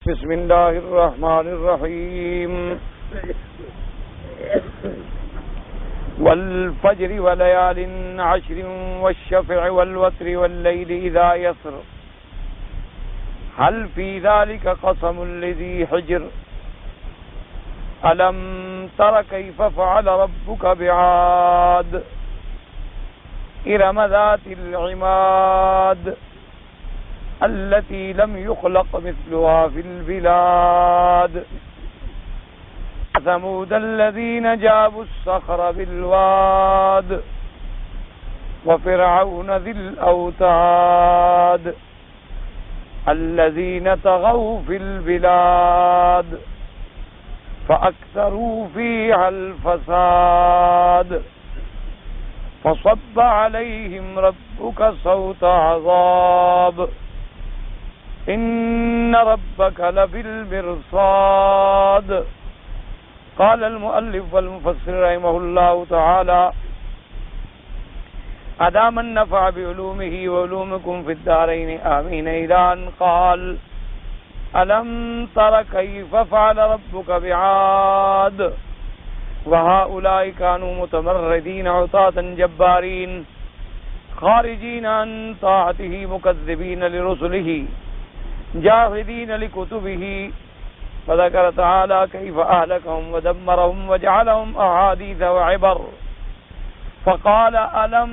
بسم الله الرحمن الرحيم والفجر وليال عشر والشفع والوتر والليل إذا يسر هل في ذلك قسم لذي حجر ألم تر كيف فعل ربك بعاد إرم ذات العماد التي لم يخلق مثلها في البلاد ثمود الذين جابوا الصخر بالواد وفرعون ذي الأوتاد الذين طغوا في البلاد فأكثروا فيها الفساد فصب عليهم ربك صوت عذاب إن ربك لبالمرصاد. قال المؤلف والمفسر رحمه الله تعالى أدام النفع بعلومه وعلومكم في الدارين آمين إلى أن قال ألم تر كيف فعل ربك بعاد وهؤلاء كانوا متمردين عتاة جبارين خارجين عن طاعته مكذبين لرسله جاحدين لكتبه. فذكر تعالى كيف أهلكهم ودمرهم وجعلهم أحاديث وعبر فقال ألم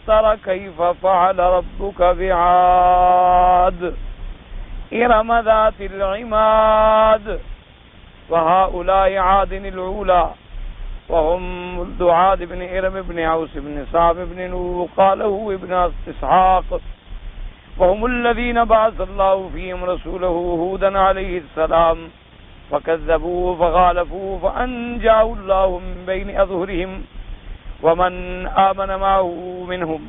تر كيف فعل ربك بعاد إرم ذات العماد وهؤلاء عاد الأولى وهم ولد عاد بن إرم بن عوس بن صعب بن نوح قاله ابن إسحاق وهم الذين بعث الله فيهم رسوله هودا عليه السلام فكذبوه فخالفوه فأنجاه الله من بين أظهرهم ومن آمن معه منهم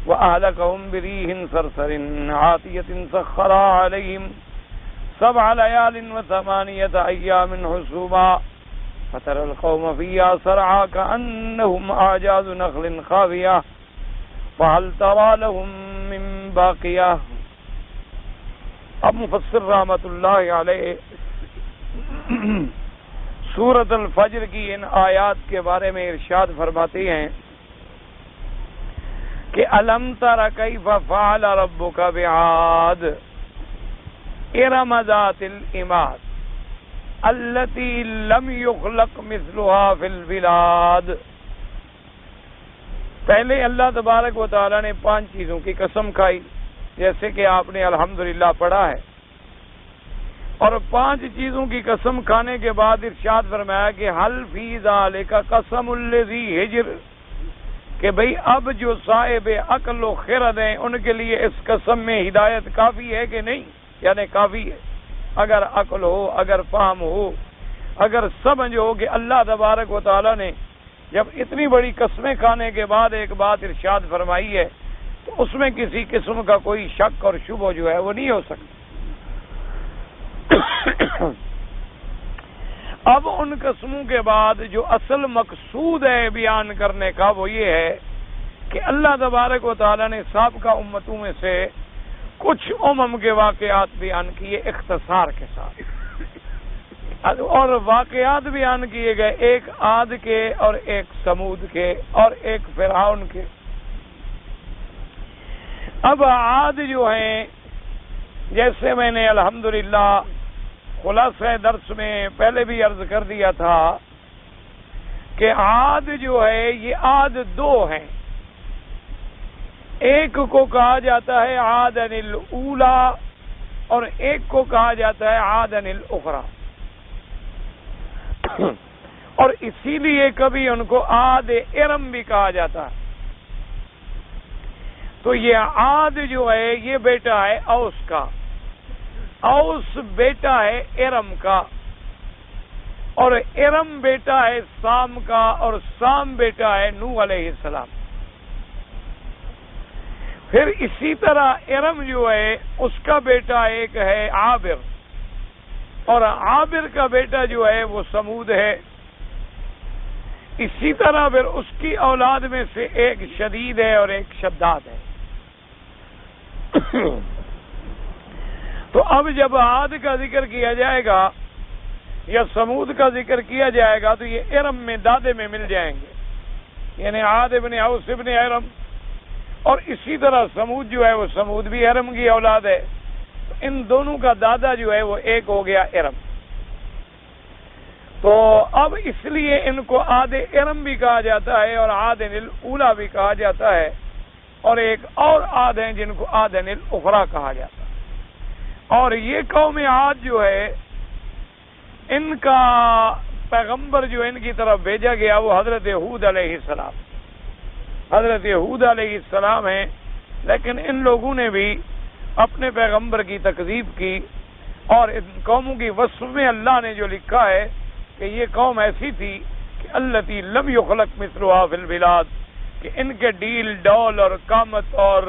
وأهلكهم بريح صرصر عاتية سخرها عليهم 7 ليال و8 أيام حسوما فترى القوم فيها صرعى كأنهم أعجاز نخل خاوية فهل ترى لهم من باقیہ. اب مفسر رحمت اللہ علیہ سورۃ الفجر کی ان آیات کے بارے میں ارشاد فرماتے ہیں کہ الم تر کیف فعل ربک بعاد ارم ذات العماد التي لم يخلق مثلها في البلاد. پہلے اللہ تبارک و تعالیٰ نے 5 چیزوں کی قسم کھائی جیسے کہ آپ نے الحمدللہ پڑھا ہے اور 5 چیزوں کی قسم کھانے کے بعد ارشاد فرمایا کہ حل فی ذالک قسم لذی حجر کہ بھئی اب جو صاحب عقل و خرد ہیں ان کے لیے اس قسم میں ہدایت کافی ہے کہ نہیں، یعنی کافی ہے. اگر عقل ہو، اگر فہم ہو، اگر سمجھ ہو کہ اللہ تبارک و تعالیٰ نے جب اتنی بڑی قسمیں کھانے کے بعد ایک بات ارشاد فرمائی ہے تو اس میں کسی قسم کا کوئی شک اور شبہ جو ہے وہ نہیں ہو سکتا. اب ان قسموں کے بعد جو اصل مقصود ہے بیان کرنے کا وہ یہ ہے کہ اللہ تبارک و تعالیٰ نے سابقہ امتوں میں سے کچھ کے واقعات بیان کیے اختصار کے ساتھ اور واقعات بیان کیے گئے ایک عاد کے اور ایک سمود کے اور ایک فرعون کے. اب عاد جو ہیں جیسے میں نے الحمدللہ خلاصہ درس میں پہلے بھی عرض کر دیا تھا کہ عاد جو ہے یہ عاد 2 ہیں. ایک کو کہا جاتا ہے عادن الاولی اور ایک کو کہا جاتا ہے عادن الاخری اور اسی لیے کبھی ان کو عاد ارم بھی کہا جاتا ہے. تو یہ عاد جو ہے یہ بیٹا ہے اوس کا، اوس بیٹا ہے ارم کا اور ارم بیٹا ہے سام کا اور سام بیٹا ہے نوح علیہ السلام. پھر اسی طرح ارم جو ہے اس کا بیٹا ایک ہے عابر اور عابر کا بیٹا جو ہے وہ سمود ہے. اسی طرح پھر اس کی اولاد میں سے ایک شدید ہے اور ایک شداد ہے. تو اب جب عاد کا ذکر کیا جائے گا یا سمود کا ذکر کیا جائے گا تو یہ ارم میں دادے میں مل جائیں گے، یعنی عاد ابن اوس ابن ارم، اور اسی طرح سمود جو ہے وہ سمود بھی ارم کی اولاد ہے، تو ان دونوں کا دادا جو ہے وہ ایک ہو گیا ارم۔ تو اب اس لیے ان کو عاد ارم بھی کہا جاتا ہے اور عاد الاولی بھی کہا جاتا ہے، اور ایک اور عاد ہیں جن کو عاد الاخری کہا جاتا ہے۔ اور یہ قوم عاد جو ہے ان کا پیغمبر جو ان کی طرف بھیجا گیا وہ حضرت ہود علیہ السلام، حضرت ہود علیہ السلام ہیں، لیکن ان لوگوں نے بھی اپنے پیغمبر کی تکذیب کی، اور ان قوموں کی وصف میں اللہ نے جو لکھا ہے کہ یہ قوم ایسی تھی کہ التی لم یخلق مثلها فی البلاد، کہ ان کے ڈیل ڈول اور قامت اور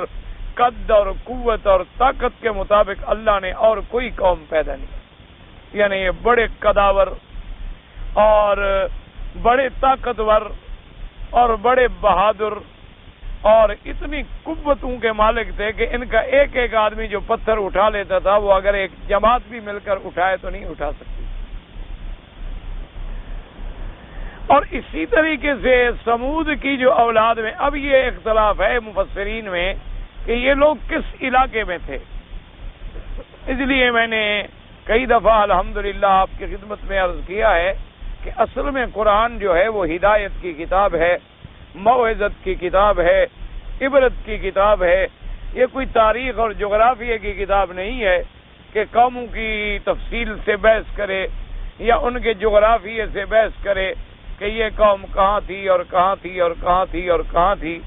قد اور قوت اور طاقت کے مطابق اللہ نے اور کوئی قوم پیدا نہیں، یعنی یہ بڑے قداور اور بڑے طاقتور اور بڑے بہادر اور اتنی قوتوں کے مالک تھے کہ ان کا ایک ایک آدمی جو پتھر اٹھا لیتا تھا وہ اگر ایک جماعت بھی مل کر اٹھائے تو نہیں اٹھا سکتی۔ اور اسی طریقے سے سمود کی جو اولاد میں اب یہ اختلاف ہے مفسرین میں کہ یہ لوگ کس علاقے میں تھے، اس لیے میں نے کئی دفعہ الحمدللہ آپ کی خدمت میں عرض کیا ہے کہ اصل میں قرآن جو ہے وہ ہدایت کی کتاب ہے، موعظت کی کتاب ہے، عبرت کی کتاب ہے، یہ کوئی تاریخ اور جغرافیہ کی کتاب نہیں ہے کہ قوموں کی تفصیل سے بحث کرے یا ان کے جغرافیے سے بحث کرے کہ یہ قوم کہاں تھی اور کہاں تھی اور کہاں تھی اور کہاں تھی۔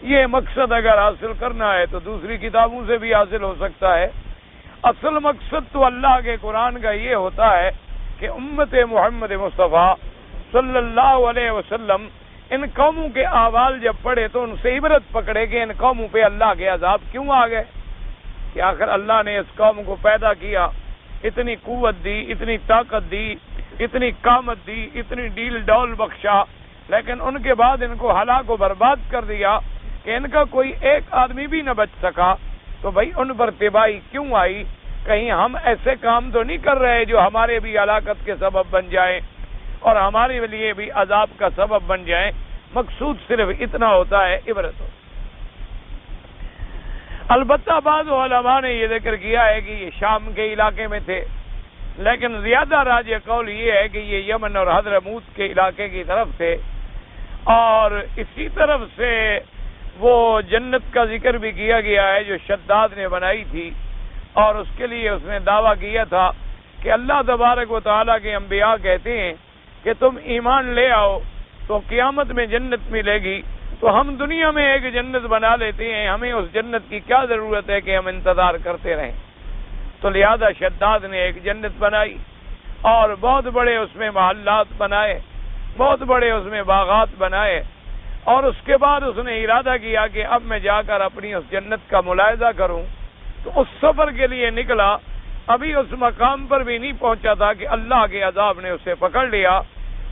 یہ مقصد اگر حاصل کرنا ہے تو دوسری کتابوں سے بھی حاصل ہو سکتا ہے۔ اصل مقصد تو اللہ کے قرآن کا یہ ہوتا ہے کہ امت محمد مصطفیٰ صلی اللہ علیہ وسلم ان قوموں کے احوال جب پڑھے تو ان سے عبرت پکڑے کہ ان قوموں پہ اللہ کے عذاب کیوں آ گئے، کہ آخر اللہ نے اس قوم کو پیدا کیا، اتنی قوت دی، اتنی طاقت دی، اتنی قامت دی، اتنی ڈیل ڈول بخشا، لیکن ان کے بعد ان کو ہلاک و برباد کر دیا کہ ان کا کوئی ایک آدمی بھی نہ بچ سکا۔ تو بھائی ان پر تباہی کیوں آئی؟ کہیں ہم ایسے کام تو نہیں کر رہے جو ہمارے بھی ہلاکت کے سبب بن جائیں اور ہمارے لیے بھی عذاب کا سبب بن جائیں۔ مقصود صرف اتنا ہوتا ہے، عبرت ہو۔ البتہ بعض علماء نے یہ ذکر کیا ہے کہ یہ شام کے علاقے میں تھے، لیکن زیادہ راجح قول یہ ہے کہ یہ یمن اور حضرموت کے علاقے کی طرف تھے، اور اسی طرف سے وہ جنت کا ذکر بھی کیا گیا ہے جو شداد نے بنائی تھی، اور اس کے لیے اس نے دعویٰ کیا تھا کہ اللہ تبارک و تعالیٰ کے انبیاء کہتے ہیں کہ تم ایمان لے آؤ تو قیامت میں جنت ملے گی، تو ہم دنیا میں ایک جنت بنا لیتے ہیں، ہمیں اس جنت کی کیا ضرورت ہے کہ ہم انتظار کرتے رہیں۔ تو لہذا شداد نے ایک جنت بنائی اور بہت بڑے اس میں محلات بنائے، بہت بڑے اس میں باغات بنائے، اور اس کے بعد اس نے ارادہ کیا کہ اب میں جا کر اپنی اس جنت کا ملاحظہ کروں۔ تو اس سفر کے لیے نکلا، ابھی اس مقام پر بھی نہیں پہنچا تھا کہ اللہ کے عذاب نے اسے پکڑ لیا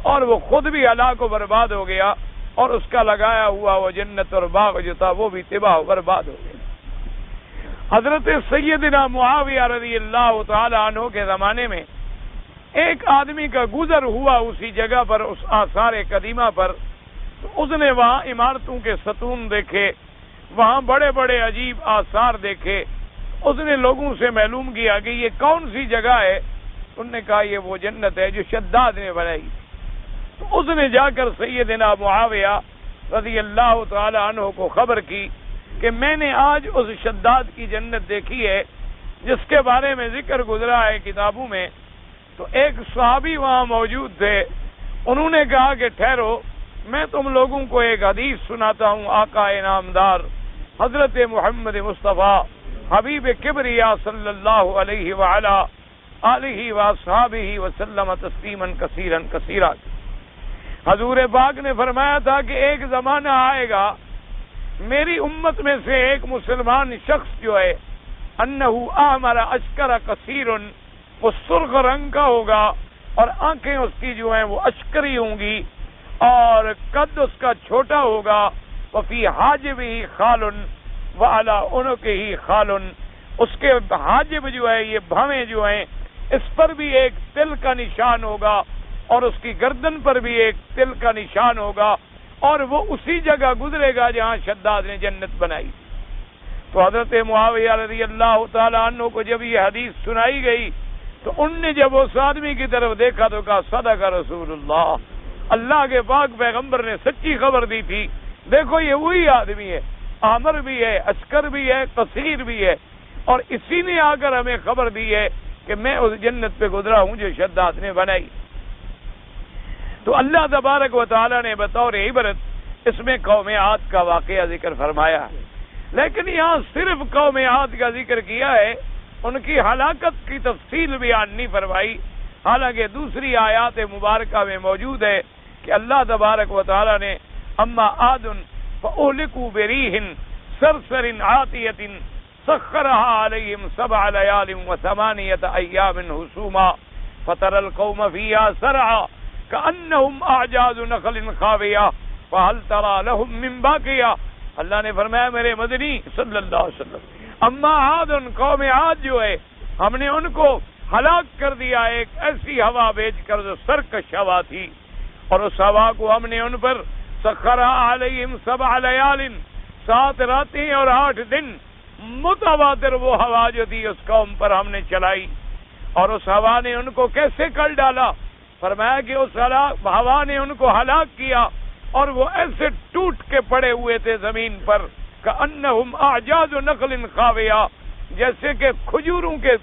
اور وہ خود بھی ہلاک و برباد ہو گیا، اور اس کا لگایا ہوا وہ جنت اور باغ جو تھا وہ بھی تباہ و برباد ہو گیا۔ حضرت سیدنا معاویہ رضی اللہ تعالی عنہ کے زمانے میں ایک آدمی کا گزر ہوا اسی جگہ پر، اس آثار قدیمہ پر، تو اس نے وہاں عمارتوں کے ستون دیکھے، وہاں بڑے بڑے عجیب آثار دیکھے۔ اس نے لوگوں سے معلوم کیا کہ یہ کون سی جگہ ہے، انہوں نے کہا یہ وہ جنت ہے جو شداد نے بنائی۔ تو اس نے جا کر سیدنا معاویہ رضی اللہ تعالی عنہ کو خبر کی کہ میں نے آج اس شداد کی جنت دیکھی ہے جس کے بارے میں ذکر گزرا ہے کتابوں میں۔ تو ایک صحابی وہاں موجود تھے، انہوں نے کہا کہ ٹھہرو، میں تم لوگوں کو ایک حدیث سناتا ہوں آقا انعامدار حضرت محمد مصطفیٰ حبیب کبریا صلی اللہ علیہ وعلا آلہ واصحابہ وسلم تسلیما کثیرا کثیرا۔ حضور پاک نے فرمایا تھا کہ ایک زمانہ آئے گا میری امت میں سے ایک مسلمان شخص جو ہے انہ احمر اشکر کثیر، وہ سرخ رنگ کا ہوگا اور آنکھیں اس کی جو ہیں وہ اشکری ہوں گی اور قد اس کا چھوٹا ہوگا، وفی حاجبہ خال وعلی عنقہ خال، اس کے حاجب جو ہے، یہ بھویں جو ہیں، اس پر بھی ایک تل کا نشان ہوگا اور اس کی گردن پر بھی ایک تل کا نشان ہوگا، اور وہ اسی جگہ گزرے گا جہاں شداد نے جنت بنائی۔ تو حضرت معاویہ رضی اللہ تعالیٰ عنہ کو جب یہ حدیث سنائی گئی تو ان نے جب اس آدمی کی طرف دیکھا تو کہا صدق رسول اللہ، اللہ کے پاک پیغمبر نے سچی خبر دی تھی، دیکھو یہ وہی آدمی ہے، عامر بھی ہے، عسکر بھی ہے، قصیر بھی ہے، اور اسی نے آ کر ہمیں خبر دی ہے کہ میں اس جنت پہ گزرا ہوں جو شداد نے بنائی۔ تو اللہ تبارک و تعالیٰ نے بطور عبرت اس میں قوم عاد کا واقعہ ذکر فرمایا ہے، لیکن یہاں صرف قوم عاد کا ذکر کیا ہے، ان کی ہلاکت کی تفصیل بیان نہیں فرمائی، حالانکہ دوسری آیات مبارکہ میں موجود ہے کہ اللہ تبارک و تعالیٰ نے اما عاد فاہلکوا بريح صرصر عاتیۃ سخرها علیہم 7 لیال و8 ایام حسوما فترى القوم فيها سرعا كأنهم اعجاز نخل خاویہ فهل ترى لهم من باقیہ۔ اللہ نے فرمایا میرے مدنی صلی اللہ علیہ وسلم، اما عاد، قوم عاد جو ہے ہم نے ان کو ہلاک کر دیا ایک ایسی ہوا بھیج کر جو سرکش ہوا تھی، اور اس ہوا کو ہم نے ان پر سخرا علیہم 7 لیال، 7 راتیں اور 8 دن متواتر وہ ہوا جو تھی اس قوم پر ہم نے چلائی، اور اس ہوا نے ان کو کیسے کر ڈالا؟ فرمایا کہ اس ہوا نے ان کو ہلاک کیا اور وہ ایسے ٹوٹ کے پڑے ہوئے تھے زمین پر، کأنہم اعجاز نخل خاویہ، جیسے کہ کھجوروں کے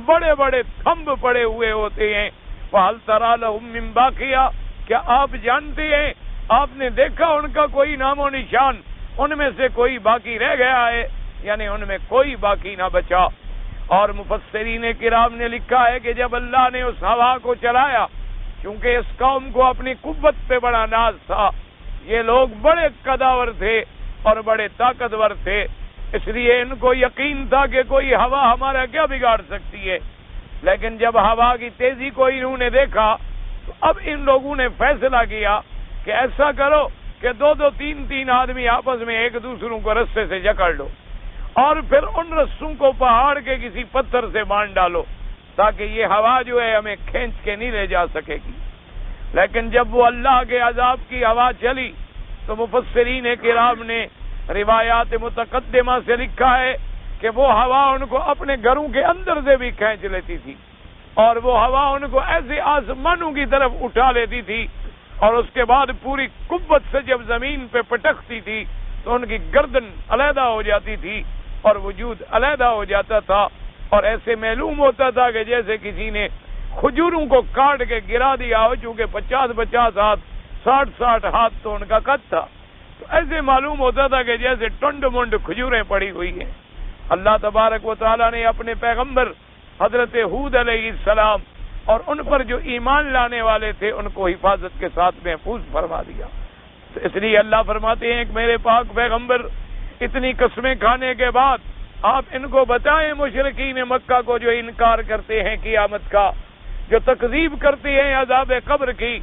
بڑے بڑے تھمب پڑے ہوئے ہوتے ہیں۔ فہل تری لہم من باقیہ، کیا آپ جانتے ہیں، آپ نے دیکھا ان کا کوئی نام و نشان، ان میں سے کوئی باقی رہ گیا ہے؟ یعنی ان میں کوئی باقی نہ بچا۔ اور مفسرین کرام نے لکھا ہے کہ جب اللہ نے اس ہوا کو چلایا، کیونکہ اس قوم کو اپنی قوت پہ بڑا ناز تھا، یہ لوگ بڑے قداور تھے اور بڑے طاقتور تھے، اس لیے ان کو یقین تھا کہ کوئی ہوا ہمارا کیا بگاڑ سکتی ہے۔ لیکن جب ہوا کی تیزی کو انہوں نے دیکھا تو اب ان لوگوں نے فیصلہ کیا کہ ایسا کرو کہ 2 3 آدمی آپس میں ایک دوسروں کو رستے سے جکڑ لو، اور پھر ان رسوں کو پہاڑ کے کسی پتھر سے باندھ ڈالو تاکہ یہ ہوا جو ہے ہمیں کھینچ کے نہیں لے جا سکے گی۔ لیکن جب وہ اللہ کے عذاب کی ہوا چلی تو مفسرین کرام نے روایات متقدمہ سے لکھا ہے کہ وہ ہوا ان کو اپنے گھروں کے اندر سے بھی کھینچ لیتی تھی، اور وہ ہوا ان کو ایسے آسمانوں کی طرف اٹھا لیتی تھی، اور اس کے بعد پوری قوت سے جب زمین پہ پٹکتی تھی تو ان کی گردن علیحدہ ہو جاتی تھی اور وجود علیحدہ ہو جاتا تھا، اور ایسے معلوم ہوتا تھا کہ جیسے کسی نے کھجوروں کو کاٹ کے گرا دیا ہو، چونکہ 50 ہاتھ 60 ہاتھ تو ان کا قد تھا، تو ایسے معلوم ہوتا تھا کہ جیسے ٹنڈ منڈ کھجوریں پڑی ہوئی ہیں۔ اللہ تبارک و تعالیٰ نے اپنے پیغمبر حضرت ہود علیہ السلام اور ان پر جو ایمان لانے والے تھے ان کو حفاظت کے ساتھ محفوظ فرما دیا۔ تو اس لیے اللہ فرماتے ہیں کہ میرے پاک پیغمبر، اتنی قسمیں کھانے کے بعد آپ ان کو بتائیں مشرکین مکہ کو جو انکار کرتے ہیں قیامت کا، جو تکذیب کرتے ہیں عذاب قبر کی،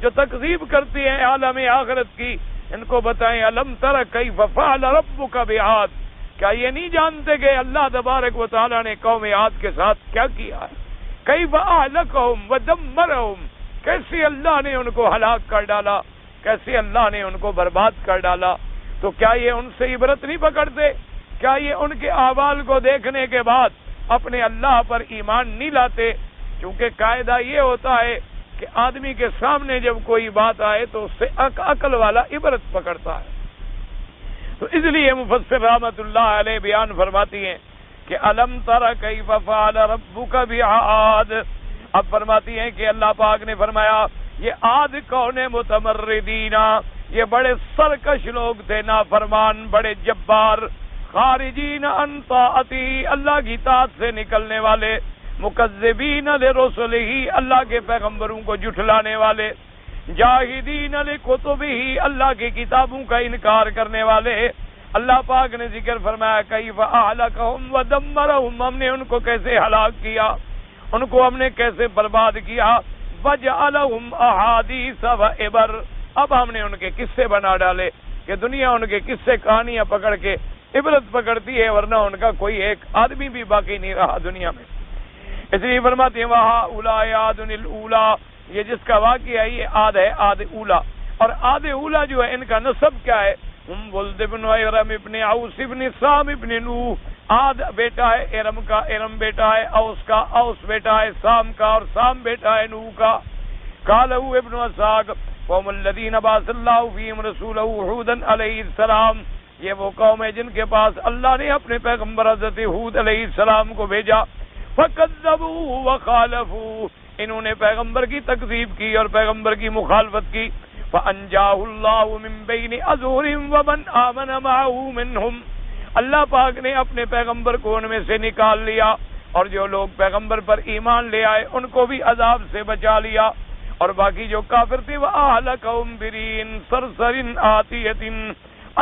جو تکذیب کرتے ہیں عالم آخرت کی، ان کو بتائیں الم تر کیف فعل ربک بعاد، کیا یہ نہیں جانتے کہ اللہ تبارک و تعالیٰ نے قوم عاد کے ساتھ کیا کیا ہے؟ کیف اہلکہم ودمرہم، کیسے اللہ نے ان کو ہلاک کر ڈالا، کیسے اللہ نے ان کو برباد کر ڈالا۔ تو کیا یہ ان سے عبرت نہیں پکڑتے؟ کیا یہ ان کے اعمال کو دیکھنے کے بعد اپنے اللہ پر ایمان نہیں لاتے؟ کیونکہ قاعدہ یہ ہوتا ہے کہ آدمی کے سامنے جب کوئی بات آئے تو اس سے عقل والا عبرت پکڑتا ہے۔ تو اس لیے مفسر رحمت اللہ علیہ بیان فرماتی ہیں کہ الم تر کیف فعل ربک بعاد، اب فرماتی ہیں کہ اللہ پاک نے فرمایا یہ عاد کون متمردین، یہ بڑے سرکش لوگ تھے، نافرمان، بڑے جبار، خارجین عن طاعتی، اللہ کی اطاعت سے نکلنے والے، مکذبین لرسلہ، اللہ کے پیغمبروں کو جھٹلانے والے، جاہدین لکتبہ، اللہ کی کتابوں کا انکار کرنے والے۔ اللہ پاک نے ذکر فرمایا کیف اہلکہم ودمرہم، ہم نے ان کو کیسے ہلاک کیا، ان کو ہم نے کیسے برباد کیا، وجعلہم احادیث وعبر، اب ہم نے ان کے قصے بنا ڈالے کہ دنیا ان کے قصے کہانیاں پکڑ کے عبرت پکڑتی ہے، ورنہ ان کا کوئی ایک آدمی بھی باقی نہیں رہا دنیا میں۔ اس لیے فرماتے ہیں وہاں اولا عاد الاولا، یہ جس کا واقعہ ہے یہ عاد ہے، عاد اولا۔ اور عاد اولا جو ہے ان کا نسب کیا ہے؟ ہم ولد ابن ارم ابن اوس ابن سام ابن نوح، عاد بیٹا ہے ارم کا، ارم بیٹا ہے اوس کا، اوس بیٹا ہے سام کا، اور سام بیٹا ہے نوح کا۔ قالہ ابن اسحاق قوم الذین بعث اللہ فیہم رسولہ ہود علیہ السلام، یہ وہ قوم ہے جن کے پاس اللہ نے اپنے پیغمبر حضرت ہود علیہ السلام کو بھیجا۔ فَكَذَّبُوا وَخَالَفُوا، انہوں نے پیغمبر کی تکذیب کی اور پیغمبر کی مخالفت کی۔ فَأَنْجَاهُ اللَّهُ مِنْ بَيْنِ أَظْهُرِهِمْ وَمَنْ آمَنَ مَعَهُ مِنْهُمْ، اللہ پاک نے اپنے پیغمبر کو ان میں سے نکال لیا، اور جو لوگ پیغمبر پر ایمان لے آئے ان کو بھی عذاب سے بچا لیا، اور باقی جو کافر تھے وَأَهْلَكَهُمْ بِرِيحٍ صَرْصَرٍ آتِيَةٍ،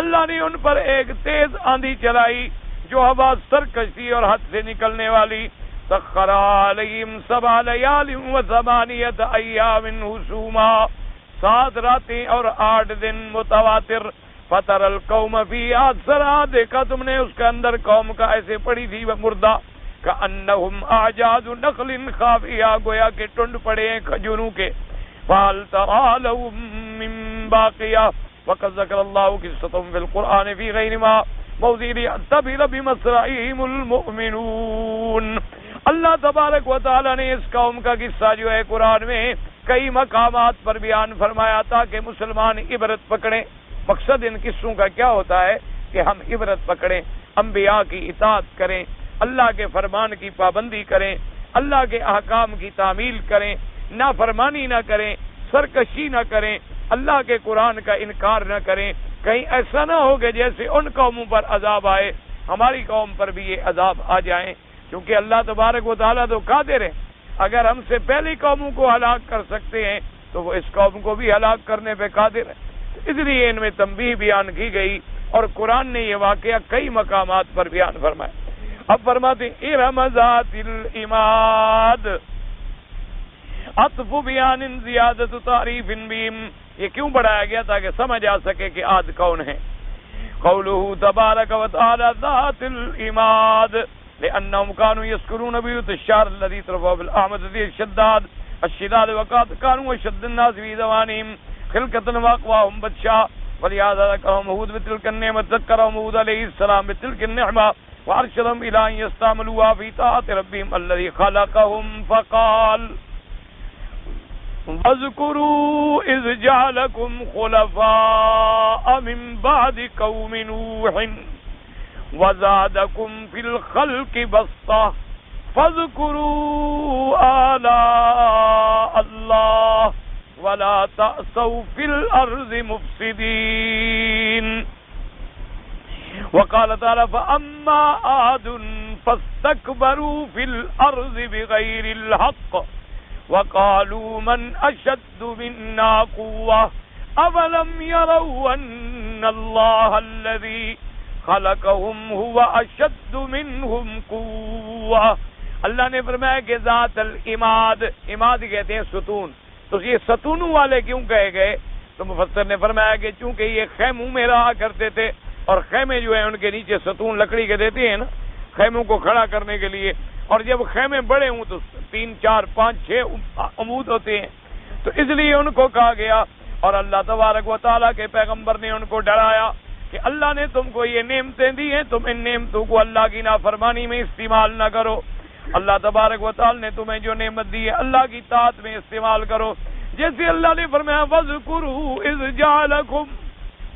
اللہ نے ان پر ایک تیز آندھی چلائی جو ہوا سرکش تھی اور حد سے نکلنے والی۔ سخر علیہم 7 لیال و8 ایام حسوما، 7 راتیں اور 8 دن متواتر۔ فتر القوم فیہا، ذرا دیکھا تم نے اس کے اندر قوم کا ایسے پڑی تھی وہ مردہ، کأنہم اعجاز نخل خاویہ، گویا کہ ٹنڈ پڑے ہیں کھجوروں کے۔ فہل تری لہم من باقیہ، وقد ذکر اللہ قصتهم فی القرآن فی غیر ما موضع لیعتبر بمصرعہم المؤمنون۔ اللہ تبارک و تعالی نے اس قوم کا قصہ جو ہے قرآن میں کئی مقامات پر بیان فرمایا تاکہ مسلمان عبرت پکڑیں۔ مقصد ان قصوں کا کیا ہوتا ہے کہ ہم عبرت پکڑیں، انبیاء کی اطاعت کریں، اللہ کے فرمان کی پابندی کریں، اللہ کے احکام کی تعمیل کریں، نافرمانی نہ کریں، سرکشی نہ کریں، اللہ کے قرآن کا انکار نہ کریں۔ کہیں ایسا نہ ہو کہ جیسے ان قوموں پر عذاب آئے ہماری قوم پر بھی یہ عذاب آ جائیں، کیونکہ اللہ تبارک و تعالیٰ تو قادر ہے، اگر ہم سے پہلی قوموں کو ہلاک کر سکتے ہیں تو وہ اس قوم کو بھی ہلاک کرنے پہ قادر ہے۔ اس لیے ان میں تنبیہ بیان کی گئی، اور قرآن نے یہ واقعہ کئی مقامات پر بیان فرمایا۔ اب فرماتے ہیں ارم ذات العماد، عطف بیان زیادت تعریف بہم، یہ کیوں بڑھایا گیا تاکہ سمجھ آ سکے کہ عاد کون ہے۔ قولہ تبارک و تعالی ذات العماد لأنهم كانوا يذكرون بيوت الشعر الذي ترفع بالأعمدة الشداد وقد كانوا أشد الناس في زمانهم خلقة وأقواهم بطشا، ولهذا ذكرهم هود بتلك النعمة، ذكرهم هود عليه السلام بتلك النعمة وأرشدهم إلى أن يستعملوها في طاعة ربهم الذي خلقهم، فقال واذكروا إذ جعلكم خلفاء من بعد قوم نوح وزادكم في الخلق بسطة فاذكروا آلاء الله ولا تأسوا في الأرض مفسدين۔ وقال تعالى فأما عاد فاستكبروا في الأرض بغير الحق وقالوا من أشد منا قوة أولم يروا أن الله الذي خلقهم هو اشد منهم قوة۔ اللہ نے فرمایا کہ ذات العماد، عماد کہتے ہیں ستون، تو یہ ستونوں والے کیوں کہے گئے؟ تو مفسر نے فرمایا کہ چونکہ یہ خیموں میں رہا کرتے تھے، اور خیمے جو ہیں ان کے نیچے ستون لکڑی کے دیتے ہیں نا خیموں کو کھڑا کرنے کے لیے، اور جب خیمے بڑے ہوں تو 3 4 5 6 عمود ہوتے ہیں، تو اس لیے ان کو کہا گیا۔ اور اللہ تبارک و تعالیٰ کے پیغمبر نے ان کو ڈرایا کہ اللہ نے تم کو یہ نعمتیں دی ہیں، تم ان نعمتوں کو اللہ کی نافرمانی میں استعمال نہ کرو۔ اللہ تبارک و تعالی نے تمہیں جو نعمت دی ہے اللہ کی طاعت میں استعمال کرو۔ جیسے اللہ نے فرمایا وَاذْكُرُوا إِذْ جَعَلَكُمْ،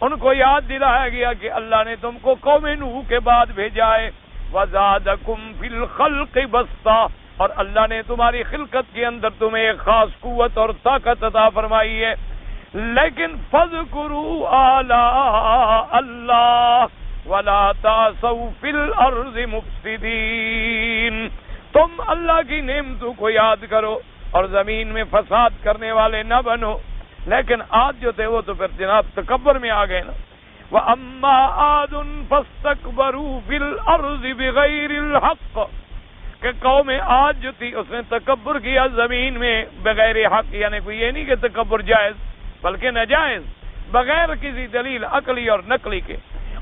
ان کو یاد دلایا گیا کہ اللہ نے تم کو قوم نوح کے بعد بھیجا ہے۔ وَزَادَكُمْ فِي الْخَلْقِ بَسْطَةً، اور اللہ نے تمہاری خلقت کے اندر تمہیں ایک خاص قوت اور طاقت عطا فرمائی ہے۔ لیکن فَاذْكُرُوا آلَاءَ اللَّهِ وَلَا تَعْثَوْا فِي الْأَرْضِ مُفْسِدِينَ، تم اللہ کی نعمتوں کو یاد کرو اور زمین میں فساد کرنے والے نہ بنو۔ لیکن عاد جو تھے وہ تو پھر جناب تکبر میں آ گئے نا۔ وَأَمَّا عَادٌ فَاسْتَكْبَرُوا فِي الْأَرْضِ بِغَيْرِ الْحَقِّ، کہ قوم عاد جو تھی اس نے تکبر کیا زمین میں بغیر حق، یعنی کوئی یہ نہیں کہ تکبر جائز بلکہ ناجائز، بغیر کسی دلیل عقلی اور نقلی کے۔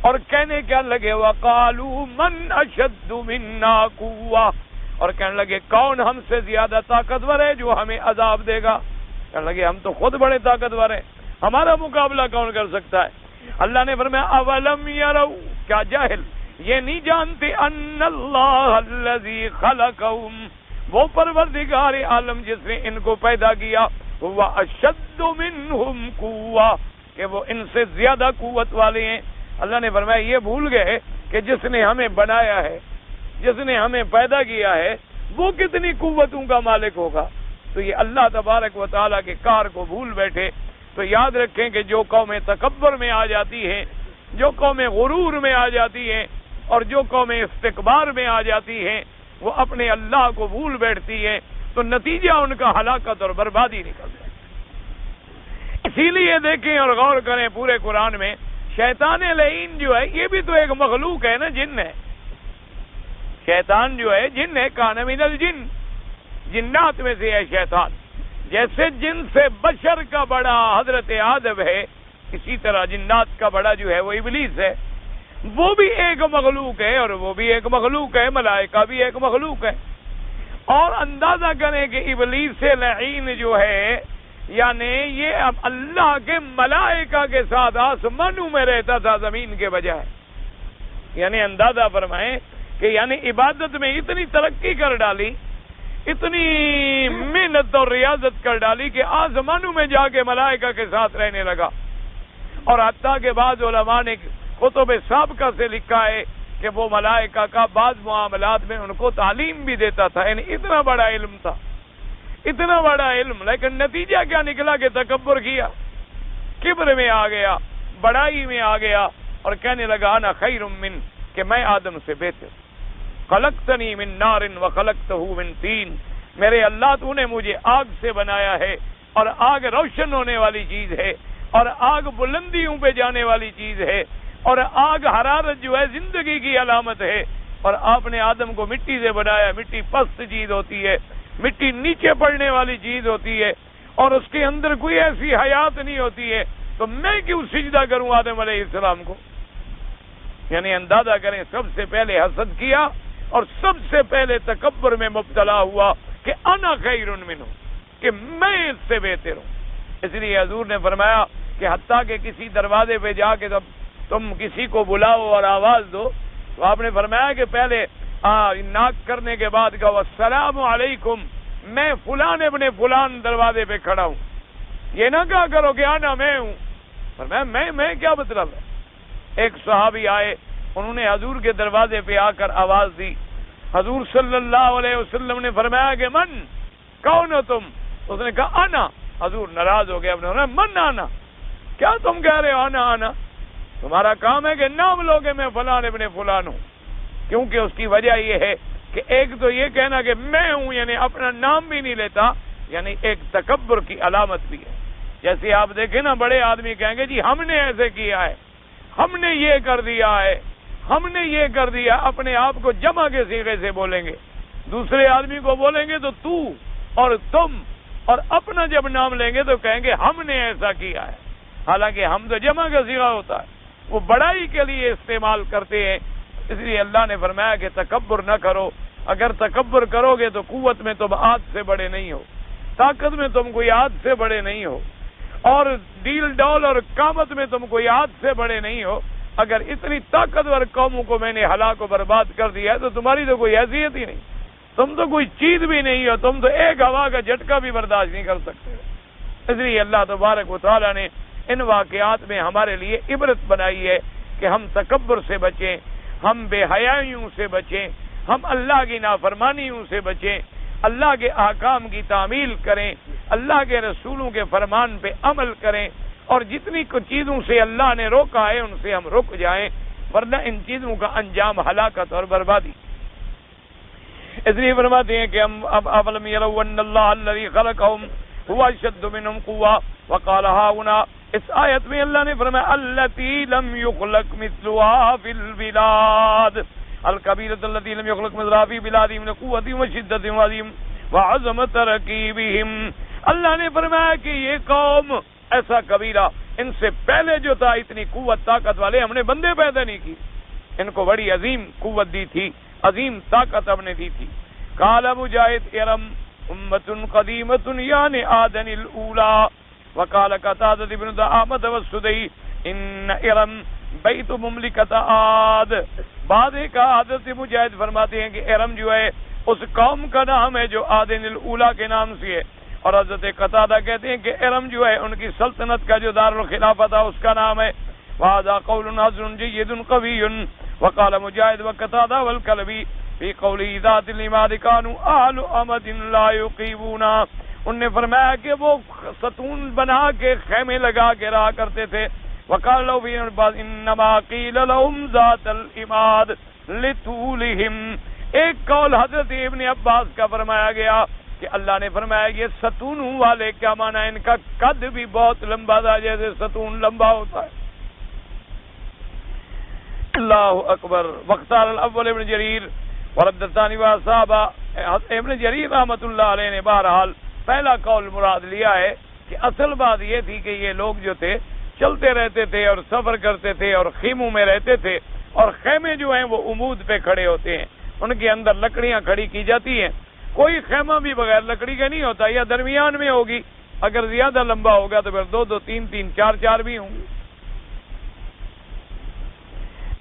اور کہنے کیا لگے وقالوا من اشد منا قوة، اور کہنے لگے کون ہم سے زیادہ طاقتور ہے جو ہمیں عذاب دے گا؟ کہنے لگے ہم تو خود بڑے طاقتور ہیں، ہمارا مقابلہ کون کر سکتا ہے؟ اللہ نے فرمایا اولم یروا، کیا جاہل یہ نہیں جانتے ان اللہ الذی خلقهم، وہ پروردگار عالم جس نے ان کو پیدا کیا، هو اشد منهم قوة، کہ وہ ان سے زیادہ قوت والے ہیں۔ اللہ نے فرمایا یہ بھول گئے کہ جس نے ہمیں بنایا ہے، جس نے ہمیں پیدا کیا ہے، وہ کتنی قوتوں کا مالک ہوگا۔ تو یہ اللہ تبارک و تعالیٰ کے کار کو بھول بیٹھے۔ تو یاد رکھیں کہ جو قومیں تکبر میں آ جاتی ہیں، جو قومیں غرور میں آ جاتی ہیں، اور جو قومیں استکبار میں آ جاتی ہیں، وہ اپنے اللہ کو بھول بیٹھتی ہیں، تو نتیجہ ان کا ہلاکت اور بربادی نکلتا ہے۔ اسی لیے دیکھیں اور غور کریں پورے قرآن میں شیطان لعین جو ہے یہ بھی تو ایک مخلوق ہے نا، جن ہے۔ شیطان جو ہے جن ہے، کان من الجن، جنات میں سے ہے شیطان۔ جیسے جن سے بشر کا بڑا حضرت آدم ہے، اسی طرح جنات کا بڑا جو ہے وہ ابلیس ہے۔ وہ بھی ایک مخلوق ہے اور وہ بھی ایک مخلوق ہے، ملائکہ بھی ایک مخلوق ہے۔ اور اندازہ کریں کہ ابلیس لعین جو ہے یعنی یہ اب اللہ کے ملائکہ کے ساتھ آسمانوں میں رہتا تھا زمین کے بجائے۔ یعنی اندازہ فرمائیں کہ یعنی عبادت میں اتنی ترقی کر ڈالی، اتنی محنت اور ریاضت کر ڈالی کہ آسمانوں میں جا کے ملائکہ کے ساتھ رہنے لگا۔ اور حتیٰ کے بعض علماء نے کتب سابقہ سے لکھا ہے کہ وہ ملائکہ کا بعض معاملات میں ان کو تعلیم بھی دیتا تھا۔ یعنی اتنا بڑا علم تھا، اتنا بڑا علم، لیکن نتیجہ کیا نکلا کہ تکبر کیا، کبر میں آ گیا، بڑائی میں آ گیا، اور کہنے لگا انا خیر من، کہ میں آدم سے بہتر، خلقتنی من نار وخلقتہ من طین، میرے اللہ تو نے مجھے آگ سے بنایا ہے، اور آگ روشن ہونے والی چیز ہے، اور آگ بلندیوں پہ جانے والی چیز ہے، اور آگ حرارت جو ہے زندگی کی علامت ہے، اور آپ نے آدم کو مٹی سے بنایا، مٹی پست چیز ہوتی ہے، مٹی نیچے پڑنے والی چیز ہوتی ہے، اور اس کے اندر کوئی ایسی حیات نہیں ہوتی ہے، تو میں کیوں سجدہ کروں آدم علیہ السلام کو؟ یعنی اندازہ کریں سب سے پہلے حسد کیا اور سب سے پہلے تکبر میں مبتلا ہوا کہ انا خیر منہ، کہ میں اس سے بہتر ہوں۔ اس لیے حضور نے فرمایا کہ حتیٰ کہ کسی دروازے پہ جا کے تم کسی کو بلاؤ اور آواز دو، تو آپ نے فرمایا کہ پہلے ناک کرنے کے بعد کہو السلام علیکم، میں فلان ابن فلان دروازے پہ کھڑا ہوں، یہ نہ کہا کرو کہ آنا میں ہوں۔ فرمایا میں کیا مطلب ہے؟ ایک صحابی آئے، انہوں نے حضور کے دروازے پہ آ کر آواز دی، حضور صلی اللہ علیہ وسلم نے فرمایا کہ من، کون ہو تم؟ اس نے کہا آنا۔ حضور ناراض ہو گیا، اپنے من آنا، کیا تم کہہ رہے ہو آنا؟ تمہارا کام ہے کہ نام لوگے میں فلان ابن فلان ہوں، کیونکہ اس کی وجہ یہ ہے کہ ایک تو یہ کہنا کہ میں ہوں، یعنی اپنا نام بھی نہیں لیتا، یعنی ایک تکبر کی علامت بھی ہے۔ جیسے آپ دیکھیں نا، بڑے آدمی کہیں گے جی ہم نے ایسے کیا ہے، ہم نے یہ کر دیا ہے، ہم نے یہ کر دیا، اپنے آپ کو جمع کے صیغے سے بولیں گے، دوسرے آدمی کو بولیں گے تو اور تم، اور اپنا جب نام لیں گے تو کہیں گے ہم نے ایسا کیا ہے، حالانکہ ہم تو جمع کا صیغہ ہوتا ہے، وہ بڑائی کے لیے استعمال کرتے ہیں۔ اس لیے اللہ نے فرمایا کہ تکبر نہ کرو، اگر تکبر کرو گے تو قوت میں تم آج سے بڑے نہیں ہو، طاقت میں تم کوئی آج سے بڑے نہیں ہو، اور ڈیل ڈول اور قامت میں تم کوئی آج سے بڑے نہیں ہو۔ اگر اتنی طاقتور قوموں کو میں نے ہلاک و برباد کر دیا ہے تو تمہاری تو کوئی حیثیت ہی نہیں، تم تو کوئی چیز بھی نہیں ہو، تم تو ایک ہوا کا جھٹکا بھی برداشت نہیں کر سکتے۔ اس لیے اللہ تبارک و تعالیٰ نے ان واقعات میں ہمارے لیے عبرت بنائی ہے کہ ہم تکبر سے بچیں، ہم بے حیائیوں سے بچیں، ہم اللہ کی نافرمانیوں سے بچیں، اللہ کے احکام کی تعمیل کریں، اللہ کے رسولوں کے فرمان پہ عمل کریں، اور جتنی چیزوں سے اللہ نے روکا ہے ان سے ہم رک جائیں، ورنہ ان چیزوں کا انجام ہلاکت اور بربادی۔ اس لیے فرماتے ہیں کہ ہم اب اولم یروا ان اللہ الذی خلقهم هو اشد منهم قوة، وقال هاؤنا، اس آیت میں اللہ نے فرمایا التی لم یخلق مثلها فی البلاد، الکبیرۃ التی لم یخلق مثلها فی بلاد من قوة وشدۃ وعظیم وعظمۃ ترکیبہم۔ اللہ نے فرمایا کہ یہ قوم ایسا قبیلہ ان سے پہلے جو تھا اتنی قوت طاقت والے ہم نے بندے پیدا نہیں کی. ان کو بڑی عظیم قوت دی تھی, عظیم طاقت ہم نے دی تھی. قال مجاہد ارم امت قدیمت یعنی آدن الاولا. وقال قتادہ ابن دعامۃ والسدی ان ارم بیت مملکت عاد. بعد ایک حضرت مجاہد فرماتے ہیں کہ ارم جو ہے اس قوم کا نام ہے جو آدن الاولا کے نام سے ہے, اور حضرت قتادہ کہتے ہیں کہ ارم جو ہے ان کی سلطنت کا جو دارالخلافہ تھا اس کا نام ہے. وهذا قول حسن جيد قوي. وقال مجاهد وقتادہ والكلبي في قوله ذات العماد كانوا اهل امد لا يقيمون. انہوں نے فرمایا کہ وہ ستون بنا کے خیمے لگا کے رہا کرتے تھے. وقال لو انما قيل لهم ذات العماد لطولهم. ایک قول حضرت ابن عباس کا فرمایا گیا کہ اللہ نے فرمایا یہ ستونوں والے کیا مانا, ان کا قد بھی بہت لمبا تھا جیسے ستون لمبا ہوتا ہے. اللہ اکبر. وختار الاول ابن جریر ورد الثانی وصحابہ. ابن جریر رحمۃ اللہ علیہ نے بہرحال پہلا قول مراد لیا ہے کہ اصل بات یہ تھی کہ یہ لوگ جو تھے چلتے رہتے تھے اور سفر کرتے تھے اور خیموں میں رہتے تھے, اور خیمے جو ہیں وہ عمود پہ کھڑے ہوتے ہیں, ان کے اندر لکڑیاں کھڑی کی جاتی ہیں. کوئی خیمہ بھی بغیر لکڑی کا نہیں ہوتا, یا درمیان میں ہوگی, اگر زیادہ لمبا ہوگا تو پھر 2 3 3 4 بھی ہوں گے.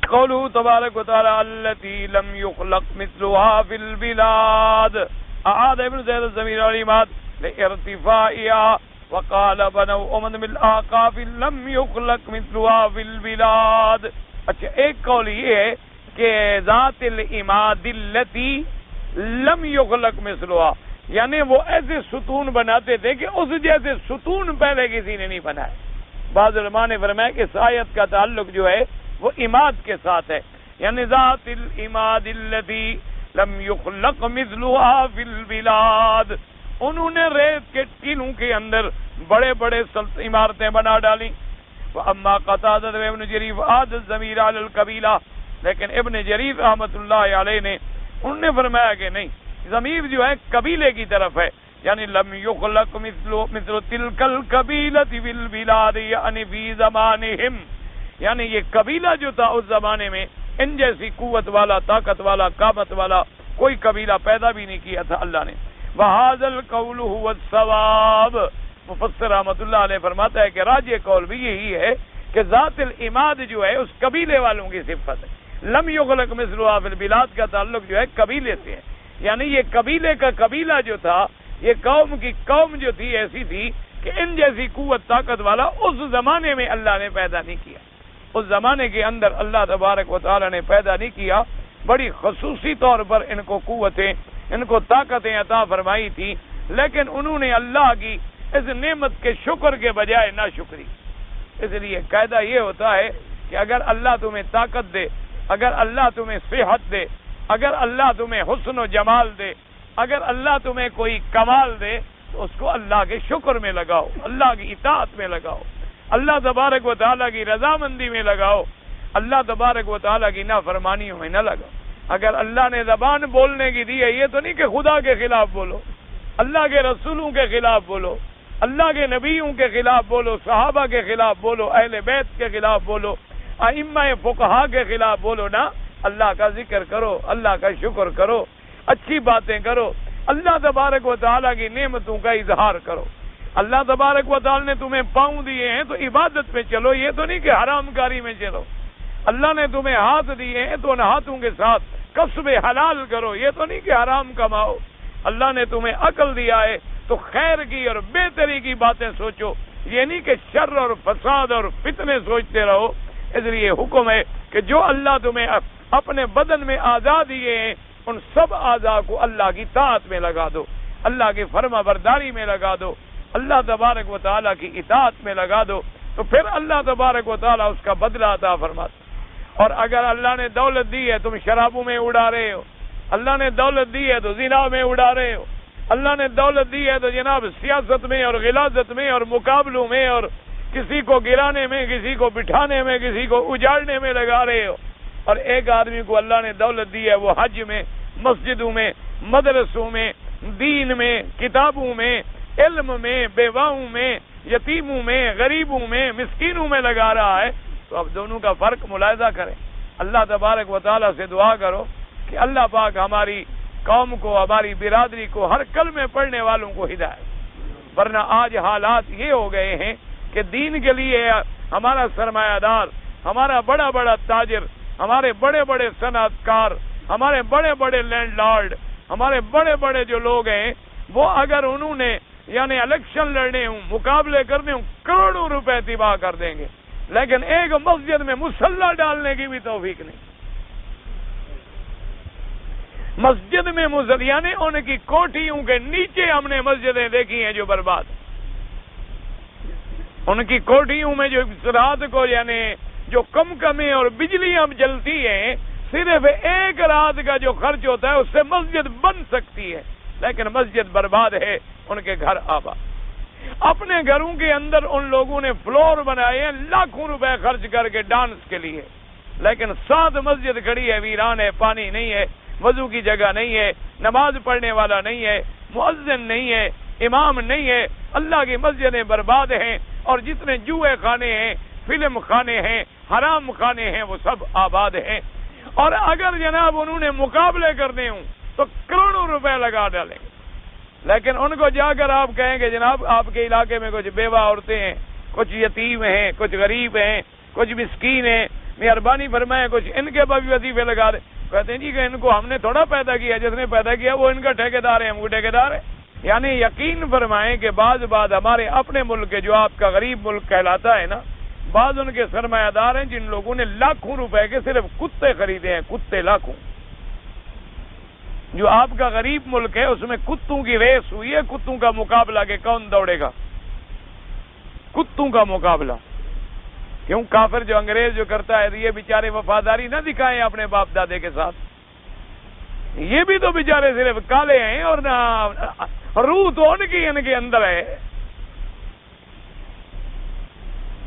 قوله تبارک و تعالی التي لم يخلق مثلها في البلاد. اعاد ابن زید الضمیر العماد لارتفاعها وقال بنوا امم بالاعقاف لم يخلق مثلها في البلاد. اچھا, ایک قول یہ ہے کہ ذات العماد التي لم يخلق مثلها, یعنی وہ ایسے ستون بناتے تھے کہ اس جیسے ستون پہلے کسی نے نہیں بنائے. بعض علماء نے فرمایا کہ اس آیت کا تعلق جو ہے وہ عماد کے ساتھ ہے, یعنی ذات العماد الذی لم یخلق مثلها فی البلاد. انہوں نے ریت کے ٹیلوں کے اندر بڑے بڑے عمارتیں بنا ڈالی. واما قتادہ ابن جریر وعاد الضمیر علی القبیلہ. لیکن ابن جریر رحمۃ اللہ علیہ نے انہوں نے فرمایا کہ نہیں, ضمیر جو ہے قبیلے کی طرف ہے, یعنی لم یخلق مثل تلک القبیلۃ فی البلاد یعنی فی زمانہم, یعنی یہ قبیلہ جو تھا اس زمانے میں ان جیسی قوت والا, طاقت والا, قامت والا کوئی قبیلہ پیدا بھی نہیں کیا تھا اللہ نے. وَهَذَا الْقَوْلُ هُوَ الصَّوَابُ. مفسر رحمۃ اللہ علیہ فرماتا ہے کہ راجح قول بھی یہی ہے کہ ذات العماد جو ہے اس قبیلے والوں کی صفت ہے. لم یخلق مثلها فی البلاد کا تعلق جو ہے قبیلے سے ہے, یعنی یہ قبیلے کا قبیلہ جو تھا, یہ قوم کی قوم جو تھی ایسی تھی کہ ان جیسی قوت طاقت والا اس زمانے میں اللہ نے پیدا نہیں کیا. اس زمانے کے اندر اللہ تبارک و تعالی نے پیدا نہیں کیا. بڑی خصوصی طور پر ان کو قوتیں, ان کو طاقتیں عطا فرمائی تھی, لیکن انہوں نے اللہ کی اس نعمت کے شکر کے بجائے ناشکری. اس لیے قاعدہ یہ ہوتا ہے کہ اگر اللہ تمہیں طاقت دے, اگر اللہ تمہیں صحت دے, اگر اللہ تمہیں حسن و جمال دے, اگر اللہ تمہیں کوئی کمال دے تو اس کو اللہ کے شکر میں لگاؤ, اللہ کی اطاعت میں لگاؤ, اللہ تبارک و تعالیٰ کی رضامندی میں لگاؤ, اللہ تبارک و تعالیٰ کی نافرمانیوں میں نہ لگاؤ. اگر اللہ نے زبان بولنے کی دی ہے, یہ تو نہیں کہ خدا کے خلاف بولو, اللہ کے رسولوں کے خلاف بولو, اللہ کے نبیوں کے خلاف بولو, صحابہ کے خلاف بولو, اہل بیت کے خلاف بولو, ائمہ فقہا کے خلاف بولو نا. اللہ کا ذکر کرو, اللہ کا شکر کرو, اچھی باتیں کرو, اللہ تبارک و تعالیٰ کی نعمتوں کا اظہار کرو. اللہ تبارک و تعالیٰ نے تمہیں پاؤں دیے ہیں تو عبادت میں چلو, یہ تو نہیں کہ حرام کاری میں چلو. اللہ نے تمہیں ہاتھ دیے ہیں تو ان ہاتھوں کے ساتھ کسب حلال کرو, یہ تو نہیں کہ حرام کماؤ. اللہ نے تمہیں عقل دیا ہے تو خیر کی اور بہتری کی باتیں سوچو, یہ نہیں کہ شر اور فساد اور فتنے سوچتے رہو. اس لیے حکم ہے کہ جو اللہ تمہیں اپنے بدن میں اعضاء دیے ہیں ان سب اعضاء کو اللہ کی طاعت میں لگا دو, اللہ کی فرما برداری میں لگا دو, اللہ تبارک و تعالیٰ کی اطاعت میں لگا دو, تو پھر اللہ تبارک و تعالیٰ اس کا بدلہ عطا فرماتا. اور اگر اللہ نے دولت دی ہے تم شرابوں میں اڑا رہے ہو, اللہ نے دولت دی ہے تو زنا میں اڑا رہے ہو, اللہ نے دولت دی ہے تو جناب سیاست میں اور غلاظت میں اور مقابلوں میں اور کسی کو گرانے میں, کسی کو بٹھانے میں, کسی کو اجاڑنے میں لگا رہے ہو. اور ایک آدمی کو اللہ نے دولت دی ہے وہ حج میں, مسجدوں میں, مدرسوں میں, دین میں, کتابوں میں, علم میں، بیواؤں میں، یتیموں میں، غریبوں میں، مسکینوں میں لگا رہا ہے، تو اب دونوں کا فرق ملاحظہ کریں۔ اللہ تبارک و تعالیٰ سے دعا کرو کہ اللہ پاک ہماری قوم کو، ہماری برادری کو، ہر کلمے پڑھنے والوں کو ہدایت۔ ورنہ آج حالات یہ ہو گئے ہیں کہ دین کے لیے ہمارا سرمایہ دار، ہمارا بڑا بڑا تاجر، ہمارے بڑے بڑے صنعت کار، ہمارے بڑے بڑے لینڈ لارڈ، ہمارے بڑے بڑے جو لوگ ہیں، وہ اگر انہوں نے یعنی الیکشن لڑنے ہوں، مقابلے کرنے ہوں، کروڑوں روپے تباہ کر دیں گے، لیکن ایک مسجد میں مصلی ڈالنے کی بھی توفیق نہیں۔ مسجد میں یعنی ان کی کوٹھیوں کے نیچے ہم نے مسجدیں دیکھی ہیں جو برباد، ان کی کوٹھیوں میں جو رات کو یعنی جو کمکمیں اور بجلیاں جلتی ہیں، صرف ایک رات کا جو خرچ ہوتا ہے اس سے مسجد بن سکتی ہے، لیکن مسجد برباد ہے، ان کے گھر آباد۔ اپنے گھروں کے اندر ان لوگوں نے فلور بنائے ہیں لاکھوں روپے خرچ کر کے ڈانس کے لیے، لیکن 7 مسجد کھڑی ہے، ویران ہے، پانی نہیں ہے، وضو کی جگہ نہیں ہے، نماز پڑھنے والا نہیں ہے، مؤذن نہیں ہے، امام نہیں ہے، اللہ کی مسجدیں برباد ہیں، اور جتنے جوئے خانے ہیں، فلم خانے ہیں، حرام خانے ہیں، وہ سب آباد ہیں۔ اور اگر جناب انہوں نے مقابلے کرنے ہوں تو کروڑوں روپے لگا ڈالیں گے، لیکن ان کو جا کر آپ کہیں گے جناب آپ کے علاقے میں کچھ بیوہ عورتیں ہیں، کچھ یتیم ہیں، کچھ غریب ہیں، کچھ مسکین ہیں، مہربانی فرمائیں کچھ ان کے بھی وظیفے لگا دیں۔ کہتے ہیں جی کہ ان کو ہم نے تھوڑا پیدا کیا، جس نے پیدا کیا وہ ان کا ٹھیکیدار ہے، ہم کو ٹھیکیدار ہے۔ یعنی یقین فرمائیں کہ بعض ہمارے اپنے ملک کے جو آپ کا غریب ملک کہلاتا ہے نا، بعض ان کے سرمایہ دار ہیں جن لوگوں نے لاکھوں روپے کے صرف کتے خریدے ہیں، کتے لاکھوں۔ جو آپ کا غریب ملک ہے اس میں کتوں کی ریس ہوئی ہے، کتوں کا مقابلہ کہ کون دوڑے گا، کتوں کا مقابلہ۔ کیوں؟ کافر جو انگریز جو کرتا ہے یہ بیچارے وفاداری نہ دکھائیں اپنے باپ دادے کے ساتھ، یہ بھی تو بیچارے صرف کالے ہیں اور نہ روح تو ان کے اندر ہے۔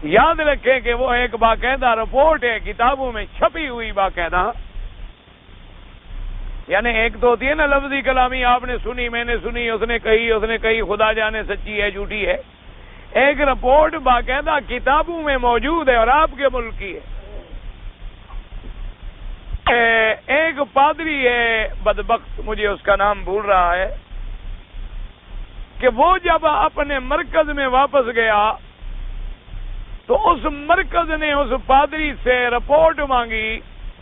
یاد رکھیں کہ وہ ایک باقاعدہ رپورٹ ہے، کتابوں میں چھپی ہوئی باقاعدہ، یعنی ایک تو ہوتی ہے نا لفظی کلامی، آپ نے سنی، میں نے سنی، اس نے کہی، خدا جانے سچی ہے جھوٹی ہے۔ ایک رپورٹ باقاعدہ کتابوں میں موجود ہے اور آپ کے ملک کی ہے۔ ایک پادری ہے بدبخت، مجھے اس کا نام بھول رہا ہے، کہ وہ جب اپنے مرکز میں واپس گیا تو اس مرکز نے اس پادری سے رپورٹ مانگی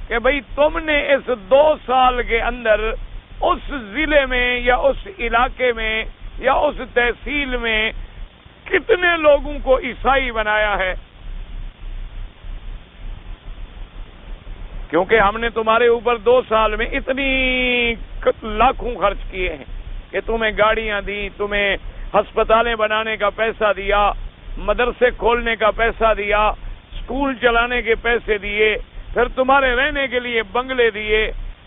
کہ بھئی تم نے اس 2 سال کے اندر اس ضلع میں یا اس علاقے میں یا اس تحصیل میں کتنے لوگوں کو عیسائی بنایا ہے، کیونکہ ہم نے تمہارے اوپر 2 سال میں اتنی لاکھوں خرچ کیے ہیں کہ تمہیں گاڑیاں دی، تمہیں ہسپتالیں بنانے کا پیسہ دیا، مدرسے کھولنے کا پیسہ دیا، اسکول چلانے کے پیسے دیے، پھر تمہارے رہنے کے لیے بنگلے دیے،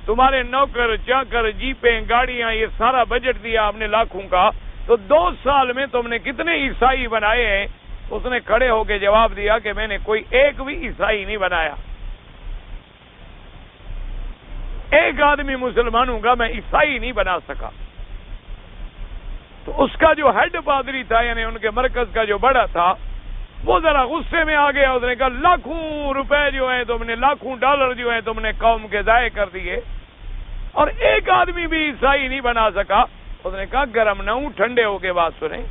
تمہارے نوکر چاکر جیپیں گاڑیاں، یہ سارا بجٹ دیا ہم نے لاکھوں کا، تو 2 سال میں تم نے کتنے عیسائی بنائے ہیں؟ اس نے کھڑے ہو کے جواب دیا کہ میں نے کوئی ایک بھی عیسائی نہیں بنایا، ایک آدمی مسلمانوں کا میں عیسائی نہیں بنا سکا۔ تو اس کا جو ہیڈ پادری تھا یعنی ان کے مرکز کا جو بڑا تھا وہ ذرا غصے میں آ گیا، اس نے کہا لاکھوں روپے جو ہیں تم نے، لاکھوں ڈالر جو ہیں تم نے قوم کے ضائع کر دیے اور ایک آدمی بھی عیسائی نہیں بنا سکا۔ اس نے کہا گرم نہ ہوں، ٹھنڈے ہو کے بات سنیں،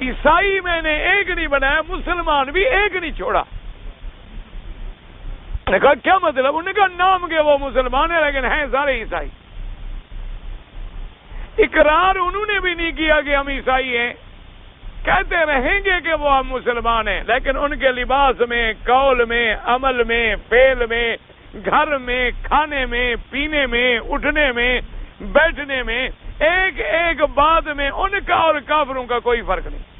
عیسائی میں نے ایک نہیں بنایا، مسلمان بھی ایک نہیں چھوڑا۔ نے کہا کیا مطلب؟ انہوں نے کہا نام کے وہ مسلمان ہیں لیکن ہیں سارے عیسائی۔ اقرار انہوں نے بھی نہیں کیا کہ ہم عیسائی ہیں، کہتے رہیں گے کہ وہ ہم مسلمان ہیں، لیکن ان کے لباس میں، قول میں، عمل میں، فعل میں، گھر میں، کھانے میں، پینے میں، اٹھنے میں، بیٹھنے میں، ایک ایک بات میں ان کا اور کافروں کا کوئی فرق نہیں۔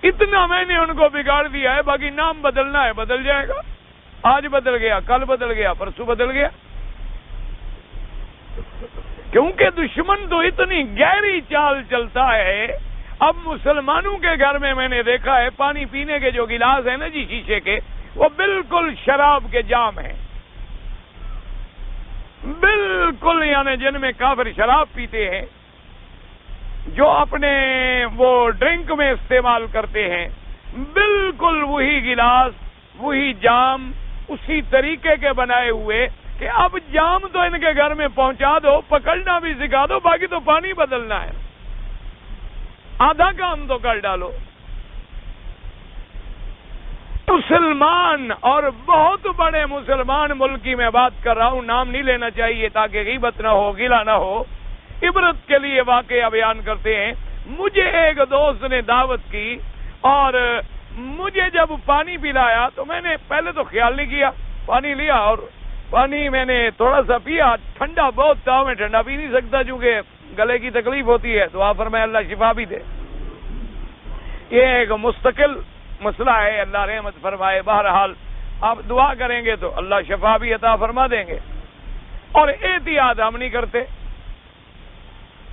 اتنا میں نے ان کو بگاڑ دیا ہے، باقی نام بدلنا ہے بدل جائے گا، آج بدل گیا، کل بدل گیا، پرسوں بدل گیا، کیونکہ دشمن تو اتنی گہری چال چلتا ہے۔ اب مسلمانوں کے گھر میں نے دیکھا ہے پانی پینے کے جو گلاس ہیں نا جی شیشے کے، وہ بالکل شراب کے جام ہیں، بالکل، یعنی جن میں کافر شراب پیتے ہیں۔ جو اپنے وہ ڈرنک میں استعمال کرتے ہیں، بالکل وہی گلاس، وہی جام، اسی طریقے کے بنائے ہوئے کہ اب جام تو ان کے گھر میں پہنچا دو، پکڑنا بھی سکھا دو، باقی تو پانی بدلنا ہے، آدھا کام تو کر ڈالو۔ مسلمان اور بہت بڑے مسلمان ملک کی میں بات کر رہا ہوں، نام نہیں لینا چاہیے تاکہ غیبت نہ ہو، گلہ نہ ہو، عبرت کے لیے واقعہ بیان کرتے ہیں۔ مجھے ایک دوست نے دعوت کی اور مجھے جب پانی پلایا تو میں نے پہلے تو خیال نہیں کیا، پانی لیا اور پانی میں نے تھوڑا سا پیا، ٹھنڈا بہت تھا، میں ٹھنڈا پی نہیں سکتا چونکہ گلے کی تکلیف ہوتی ہے، دعا فرمائے اللہ شفا بھی دے۔ یہ ایک مستقل مسئلہ ہے، اللہ رحمت فرمائے۔ بہرحال آپ دعا کریں گے تو اللہ شفا بھی عطا فرما دیں گے۔ اور احتیاط ہم نہیں کرتے،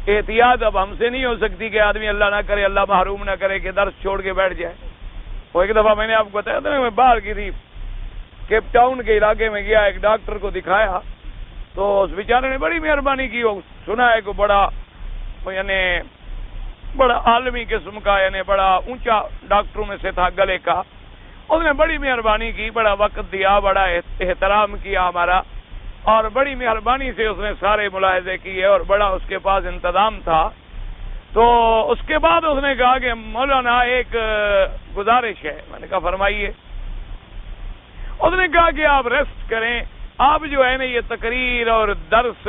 احتیاط اب ہم سے نہیں ہو سکتی کہ آدمی اللہ نہ کرے، اللہ محروم نہ کرے کہ درس چھوڑ کے بیٹھ جائے۔ وہ ایک دفعہ میں نے آپ کو بتایا تھا نا، میں باہر کی تھی، کیپ ٹاؤن کے علاقے میں گیا، ایک ڈاکٹر کو دکھایا تو اس بیچارے نے بڑی مہربانی کی، وہ سنا ہے کہ بڑا یعنی بڑا عالمی قسم کا، یعنی بڑا اونچا ڈاکٹروں میں سے تھا گلے کا، اس نے بڑی مہربانی کی، بڑا وقت دیا، بڑا احترام کیا ہمارا، اور بڑی مہربانی سے اس نے سارے ملاحظے کیے اور بڑا اس کے پاس انتظام تھا۔ تو اس کے بعد اس نے کہا کہ مولانا ایک گزارش ہے۔ میں نے کہا فرمائیے۔ اس نے کہا کہ آپ ریسٹ کریں، آپ جو ہے نا یہ تقریر اور درس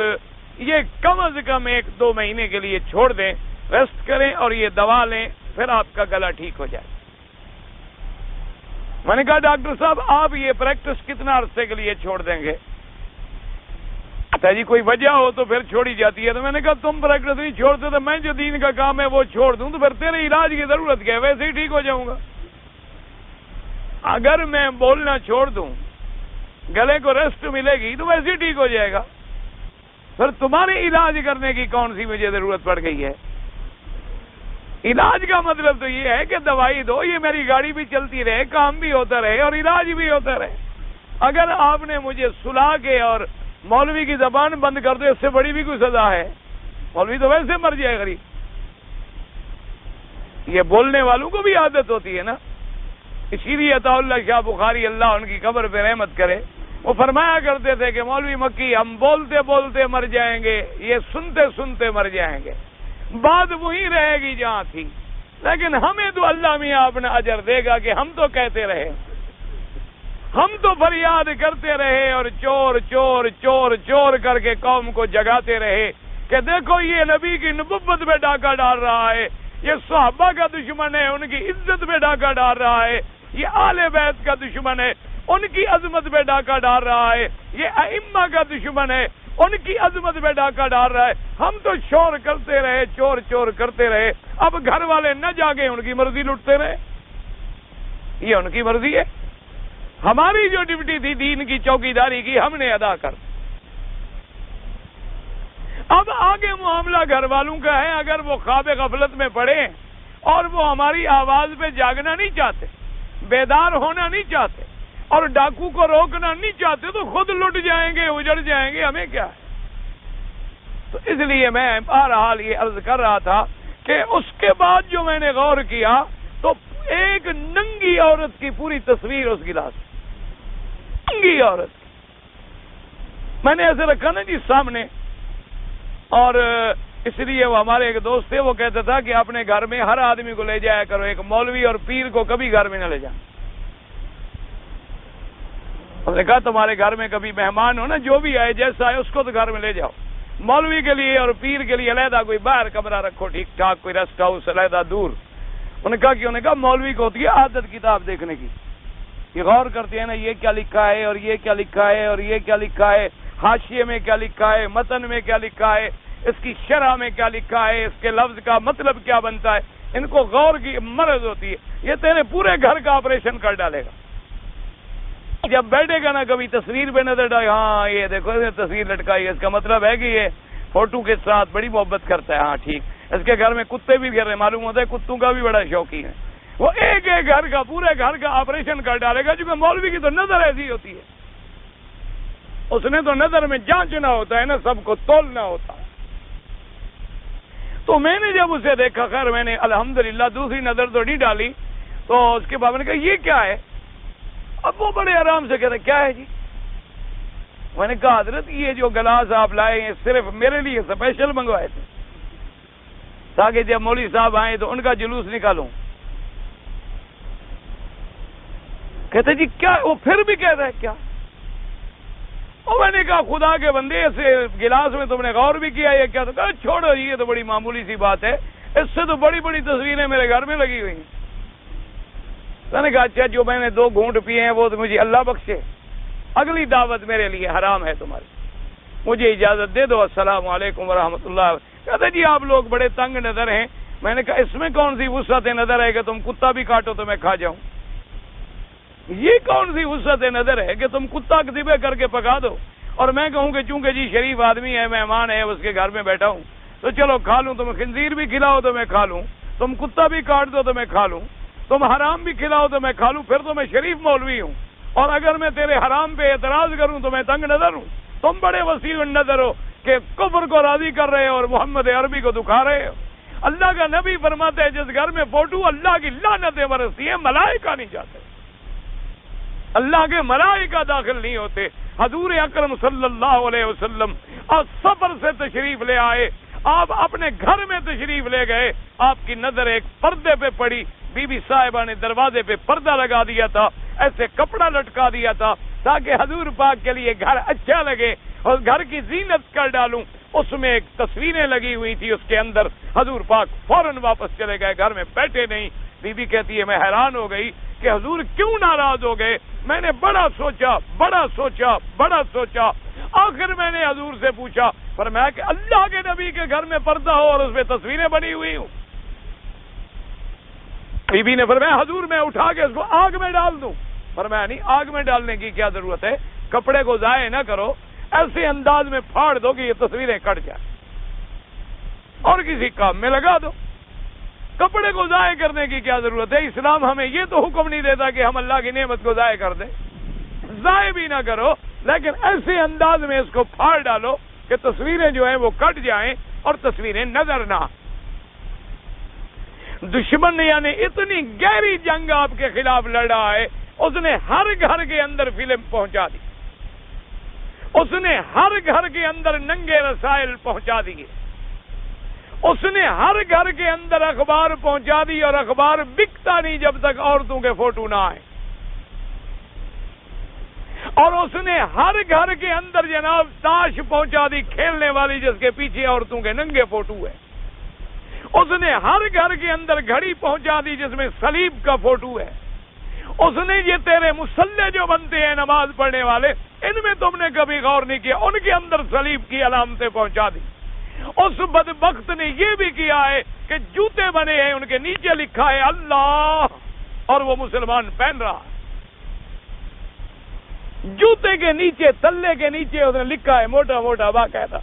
یہ کم از کم 1-2 مہینے کے لیے چھوڑ دیں، ریسٹ کریں اور یہ دوا لیں، پھر آپ کا گلا ٹھیک ہو جائے۔ میں نے کہا ڈاکٹر صاحب آپ یہ پریکٹس کتنا عرصے کے لیے چھوڑ دیں گے؟ جی کوئی وجہ ہو تو پھر چھوڑی جاتی ہے۔ تو میں نے کہا تم پریکٹس نہیں چھوڑتے تو میں جو دین کا کام ہے وہ چھوڑ دوں تو پھر تیرے علاج کی ضرورت کیا ہے؟ ویسے ہی ٹھیک ہو جاؤں گا۔ اگر میں بولنا چھوڑ دوں، گلے کو ریسٹ ملے گی تو ویسے ہی ٹھیک ہو جائے گا، پھر تمہارے علاج کرنے کی کون سی مجھے ضرورت پڑ گئی ہے؟ علاج کا مطلب تو یہ ہے کہ دوائی دو، یہ میری گاڑی بھی چلتی رہے، کام بھی ہوتا رہے اور علاج بھی ہوتا رہے۔ اگر آپ نے مجھے سلا کے اور مولوی کی زبان بند کر دو، اس سے بڑی بھی کوئی سزا ہے؟ مولوی تو ویسے مر جائے غریب۔ یہ بولنے والوں کو بھی عادت ہوتی ہے نا، اسی لیے عطا اللہ شاہ بخاری اللہ ان کی قبر پہ رحمت کرے، وہ فرمایا کرتے تھے کہ مولوی مکی ہم بولتے بولتے مر جائیں گے، یہ سنتے سنتے مر جائیں گے، بات وہی رہے گی جہاں تھی، لیکن ہمیں تو اللہ میاں اپنا اجر دے گا کہ ہم تو کہتے رہے، ہم تو فریاد کرتے رہے اور چور چور چور چور کر کے قوم کو جگاتے رہے کہ دیکھو یہ نبی کی نبوت میں ڈاکہ ڈال رہا ہے، یہ صحابہ کا دشمن ہے، ان کی عزت میں ڈاکہ ڈال رہا ہے، یہ آل بیت کا دشمن ہے، ان کی عظمت میں ڈاکہ ڈال رہا ہے، یہ ائمہ کا دشمن ہے، ان کی عظمت میں ڈاکہ ڈال رہا ہے۔ ہم تو شور کرتے رہے، چور چور کرتے رہے، اب گھر والے نہ جاگے ان کی مرضی لٹتے رہے، یہ ان کی مرضی ہے۔ ہماری جو ڈیوٹی تھی دین کی چوکیداری کی ہم نے ادا کر، اب آگے معاملہ گھر والوں کا ہے۔ اگر وہ خواب غفلت میں پڑے اور وہ ہماری آواز پہ جاگنا نہیں چاہتے، بیدار ہونا نہیں چاہتے اور ڈاکو کو روکنا نہیں چاہتے تو خود لٹ جائیں گے، اجڑ جائیں گے، ہمیں کیا ہے؟ تو اس لیے میں بہرحال یہ عرض کر رہا تھا کہ اس کے بعد جو میں نے غور کیا تو ایک ننگی عورت کی پوری تصویر اس گلاس، ننگی عورت میں نے ایسے رکھا نا جی سامنے، اور اس لیے وہ ہمارے ایک دوست تھے، وہ کہتا تھا کہ اپنے گھر میں ہر آدمی کو لے جایا کرو، ایک مولوی اور پیر کو کبھی گھر میں نہ لے جانا۔ اس نے کہا تمہارے گھر میں کبھی مہمان ہو نا، جو بھی آئے جیسا آئے اس کو تو گھر میں لے جاؤ، مولوی کے لیے اور پیر کے لیے علیحدہ کوئی باہر کمرہ رکھو، ٹھیک ٹھاک کوئی ریسٹ ہاؤس علیحدہ دور۔ انہوں نے کہا کہ انہوں نے کہا مولوی کو ہوتی ہے عادت کتاب دیکھنے کی، یہ غور کرتے ہیں نا یہ کیا لکھا ہے اور یہ کیا لکھا ہے اور یہ کیا لکھا ہے، حاشیے میں کیا لکھا ہے، متن میں کیا لکھا ہے، اس کی شرح میں کیا لکھا ہے، اس کے لفظ کا مطلب کیا بنتا ہے، ان کو غور کی مرض ہوتی ہے، یہ تیرے پورے گھر کا آپریشن کر ڈالے گا۔ جب بیٹھے گا نا کبھی تصویر پہ نظر ڈالے، ہاں یہ دیکھو اس نے تصویر لٹکائی ہے، اس کا مطلب ہے کہ یہ فوٹو کے ساتھ بڑی محبت کرتا ہے، ہاں ٹھیک، اس کے گھر میں کتے بھی گھر معلوم ہوتا ہے، کتوں کا بھی بڑا شوقین ہے، وہ ایک ایک گھر کا پورے گھر کا آپریشن کر ڈالے گا، چونکہ مولوی کی تو نظر ایسی ہوتی ہے، اس نے تو نظر میں جانچنا ہوتا ہے نا، سب کو تولنا ہوتا ہے۔ تو میں نے جب اسے دیکھا، خیر میں نے الحمدللہ دوسری نظر تو نہیں ڈالی، تو اس کے بعد میں نے کہا یہ کیا ہے؟ اب وہ بڑے آرام سے کہتے کیا ہے جی؟ میں نے کہا حضرت یہ جو گلاس آپ لائے ہیں صرف میرے لیے اسپیشل منگوائے تھے تاکہ جب مولوی صاحب آئیں تو ان کا جلوس نکالوں۔ کہتے جی کیا؟ وہ پھر بھی کہتا ہے کیا؟ اور میں نے کہا خدا کے بندے سے گلاس میں تم نے غور بھی کیا یہ کیا؟ تو کہا چھوڑو یہ تو بڑی معمولی سی بات ہے، اس سے تو بڑی بڑی تصویریں میرے گھر میں لگی ہوئی ہیں۔ میں نے کہا اچھا جو میں نے 2 گھونٹ پیے ہیں وہ تو مجھے اللہ بخشے، اگلی دعوت میرے لیے حرام ہے تمہاری، مجھے اجازت دے دو، السلام علیکم ورحمۃ اللہ۔ کہتے جی آپ لوگ بڑے تنگ نظر ہیں۔ میں نے کہا اس میں کون سی وسعت نظر ہے کہ تم کتا بھی کاٹو تو میں کھا جاؤں؟ یہ کون سی وسعت نظر ہے کہ تم کتا ذبح کر کے پکا دو اور میں کہوں کہ چونکہ جی شریف آدمی ہے، مہمان ہے، اس کے گھر میں بیٹھا ہوں تو چلو کھا لوں، تم خنزیر بھی کھلاؤ تو میں کھا لوں، تم کتا بھی کاٹ دو تو میں کھا لوں، تم حرام بھی کھلاؤ تو میں کھا لوں، پھر تو میں شریف مولوی ہوں، اور اگر میں تیرے حرام پہ اعتراض کروں تو میں تنگ نظر ہوں۔ تم بڑے وسیع نظر ہو کہ کفر کو راضی کر رہے ہو اور محمد عربی کو دکھا رہے ہو۔ اللہ کا نبی فرماتے ہیں جس گھر میں فوٹو اللہ کی لعنتیں برستی ہیں، ملائکہ نہیں جاتے، اللہ کے ملائکہ داخل نہیں ہوتے۔ حضور اکرم صلی اللہ علیہ وسلم اور سفر سے تشریف لے آئے، آپ اپنے گھر میں تشریف لے گئے، آپ کی نظر ایک پردے پہ پڑی، بی بی صاحبہ نے دروازے پہ پردہ لگا دیا تھا، ایسے کپڑا لٹکا دیا تھا تاکہ حضور پاک کے لیے گھر اچھا لگے اور گھر کی زینت کر ڈالوں۔ اس میں ایک تصویریں لگی ہوئی تھی اس کے اندر، حضور پاک فوراً واپس چلے گئے، گھر میں بیٹھے نہیں۔ بی بی کہتی ہے میں حیران ہو گئی کہ حضور کیوں ناراض ہو گئے؟ میں نے بڑا سوچا، آخر میں نے حضور سے پوچھا، فرمایا کہ اللہ کے نبی کے گھر میں پردہ ہو اور اس میں تصویریں بنی ہوئی ہوں۔ بی بی نے فرمایا حضور میں اٹھا کے اس کو آگ میں ڈال دوں؟ فرمایا نہیں، آگ میں ڈالنے کی کیا ضرورت ہے، کپڑے کو ضائع نہ کرو، ایسے انداز میں پھاڑ دو کہ یہ تصویریں کٹ جائیں اور کسی کام میں لگا دو۔ کپڑے کو ضائع کرنے کی کیا ضرورت ہے؟ اسلام ہمیں یہ تو حکم نہیں دیتا کہ ہم اللہ کی نعمت کو ضائع کر دیں، ضائع بھی نہ کرو، لیکن ایسے انداز میں اس کو پھاڑ ڈالو کہ تصویریں جو ہیں وہ کٹ جائیں اور تصویریں نظر نہ۔ دشمن یعنی اتنی گہری جنگ آپ کے خلاف لڑ رہا ہے، اس نے ہر گھر کے اندر فلم پہنچا دی، اس نے ہر گھر کے اندر ننگے رسائل پہنچا دیے، اس نے ہر گھر کے اندر اخبار پہنچا دی، اور اخبار بکتا نہیں جب تک عورتوں کے فوٹو نہ آئے، اور اس نے ہر گھر کے اندر جناب تاش پہنچا دی کھیلنے والی جس کے پیچھے عورتوں کے ننگے فوٹو ہے، اس نے ہر گھر کے اندر گھڑی پہنچا دی جس میں صلیب کا فوٹو ہے، اس نے یہ تیرے مصلی جو بنتے ہیں نماز پڑھنے والے، ان میں تم نے کبھی غور نہیں کیا، ان کے اندر صلیب کی علامتیں پہنچا دی۔ اس بدبخت نے یہ بھی کیا ہے کہ جوتے بنے ہیں ان کے نیچے لکھا ہے اللہ، اور وہ مسلمان پہن رہا ہے، جوتے کے نیچے تلے کے نیچے اس نے لکھا ہے موٹا موٹا باقاعدہ۔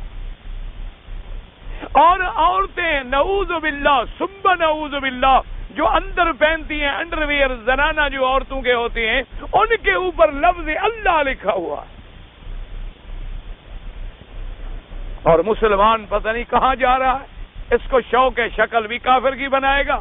اور عورتیں نعوذ باللہ ثم نعوذ باللہ جو اندر پہنتی ہیں انڈر ویئر زنانہ جو عورتوں کے ہوتے ہیں، ان کے اوپر لفظ اللہ لکھا ہوا ہے، اور مسلمان پتہ نہیں کہاں جا رہا ہے۔ اس کو شوق شکل بھی کافر کی بنائے گا،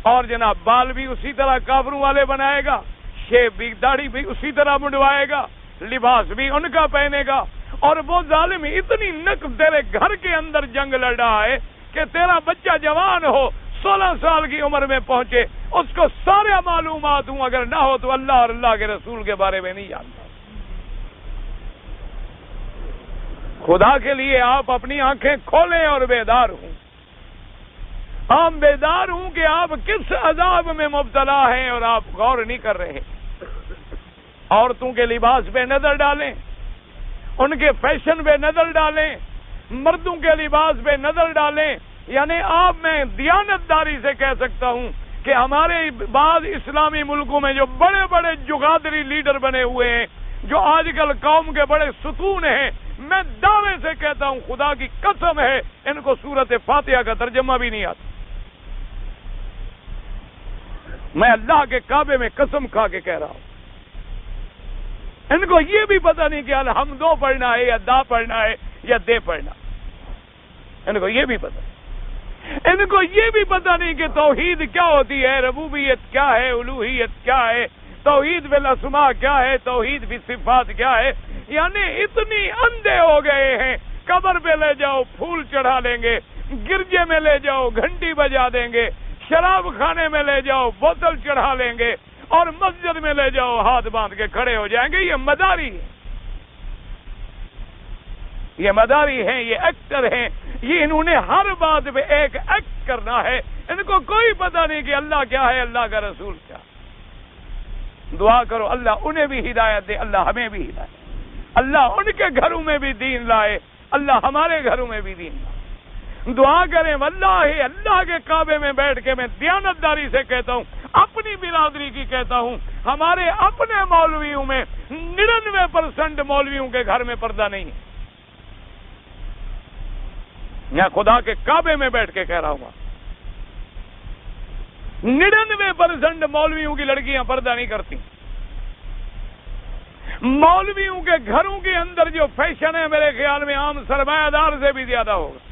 اور جناب بال بھی اسی طرح کافروں والے بنائے گا، شیب بھی داڑھی بھی اسی طرح منڈوائے گا، لباس بھی ان کا پہنے گا، اور وہ ظالم اتنی نک تیرے گھر کے اندر جنگ لڑ رہا ہے کہ تیرا بچہ جوان ہو 16 سال کی عمر میں پہنچے، اس کو سارے معلومات ہوں، اگر نہ ہو تو اللہ اور اللہ کے رسول کے بارے میں نہیں جانتا۔ خدا کے لیے آپ اپنی آنکھیں کھولیں اور بیدار ہوں۔ آپ بیدار ہوں کہ آپ کس عذاب میں مبتلا ہیں اور آپ غور نہیں کر رہے۔ عورتوں کے لباس پہ نظر ڈالیں، ان کے فیشن پہ نظر ڈالیں، مردوں کے لباس پہ نظر ڈالیں، یعنی آپ میں دیانتداری سے کہہ سکتا ہوں کہ ہمارے بعض اسلامی ملکوں میں جو بڑے بڑے جغادری لیڈر بنے ہوئے ہیں، جو آج کل قوم کے بڑے ستون ہیں، میں دعوے سے کہتا ہوں خدا کی قسم ہے ان کو سورت فاتحہ کا ترجمہ بھی نہیں آتا۔ میں اللہ کے کعبے میں قسم کھا کے کہہ رہا ہوں، ان کو یہ بھی پتہ نہیں کہ الحمدو پڑھنا ہے یا دا پڑھنا ہے یا دے پڑھنا، ان کو یہ بھی پتہ۔ ان کو یہ بھی پتہ نہیں کہ توحید کیا ہوتی ہے، ربوبیت کیا ہے، الوہیت کیا ہے، توحید بالاسماء کیا ہے، توحید بالصفات کیا ہے. یعنی اتنی اندھے ہو گئے ہیں، قبر پہ لے جاؤ پھول چڑھا لیں گے، گرجے میں لے جاؤ گھنٹی بجا دیں گے، شراب خانے میں لے جاؤ بوتل چڑھا لیں گے، اور مسجد میں لے جاؤ ہاتھ باندھ کے کھڑے ہو جائیں گے. یہ مداری ہے، یہ مداری ہیں، یہ ایکٹر ہیں. یہ انہوں نے ہر بات پہ ایک ایکٹ کرنا ہے. ان کو کوئی پتہ نہیں کہ اللہ کیا ہے، اللہ کا رسول کیا. دعا کرو اللہ انہیں بھی ہدایت دے، اللہ ہمیں بھی ہدایت دے. اللہ ان کے گھروں میں بھی دین لائے، اللہ ہمارے گھروں میں بھی دین لائے. دعا کریں واللہ اللہ کے کعبے میں بیٹھ کے میں دیانتداری سے کہتا ہوں، اپنی برادری کی کہتا ہوں، ہمارے اپنے مولویوں میں 99% مولویوں کے گھر میں پردہ نہیں ہے. میں خدا کے کعبے میں بیٹھ کے کہہ رہا ہوں، 99% مولویوں کی لڑکیاں پردہ نہیں کرتی. مولویوں کے گھروں کے اندر جو فیشن ہے میرے خیال میں عام سرمایہ دار سے بھی زیادہ ہوگا.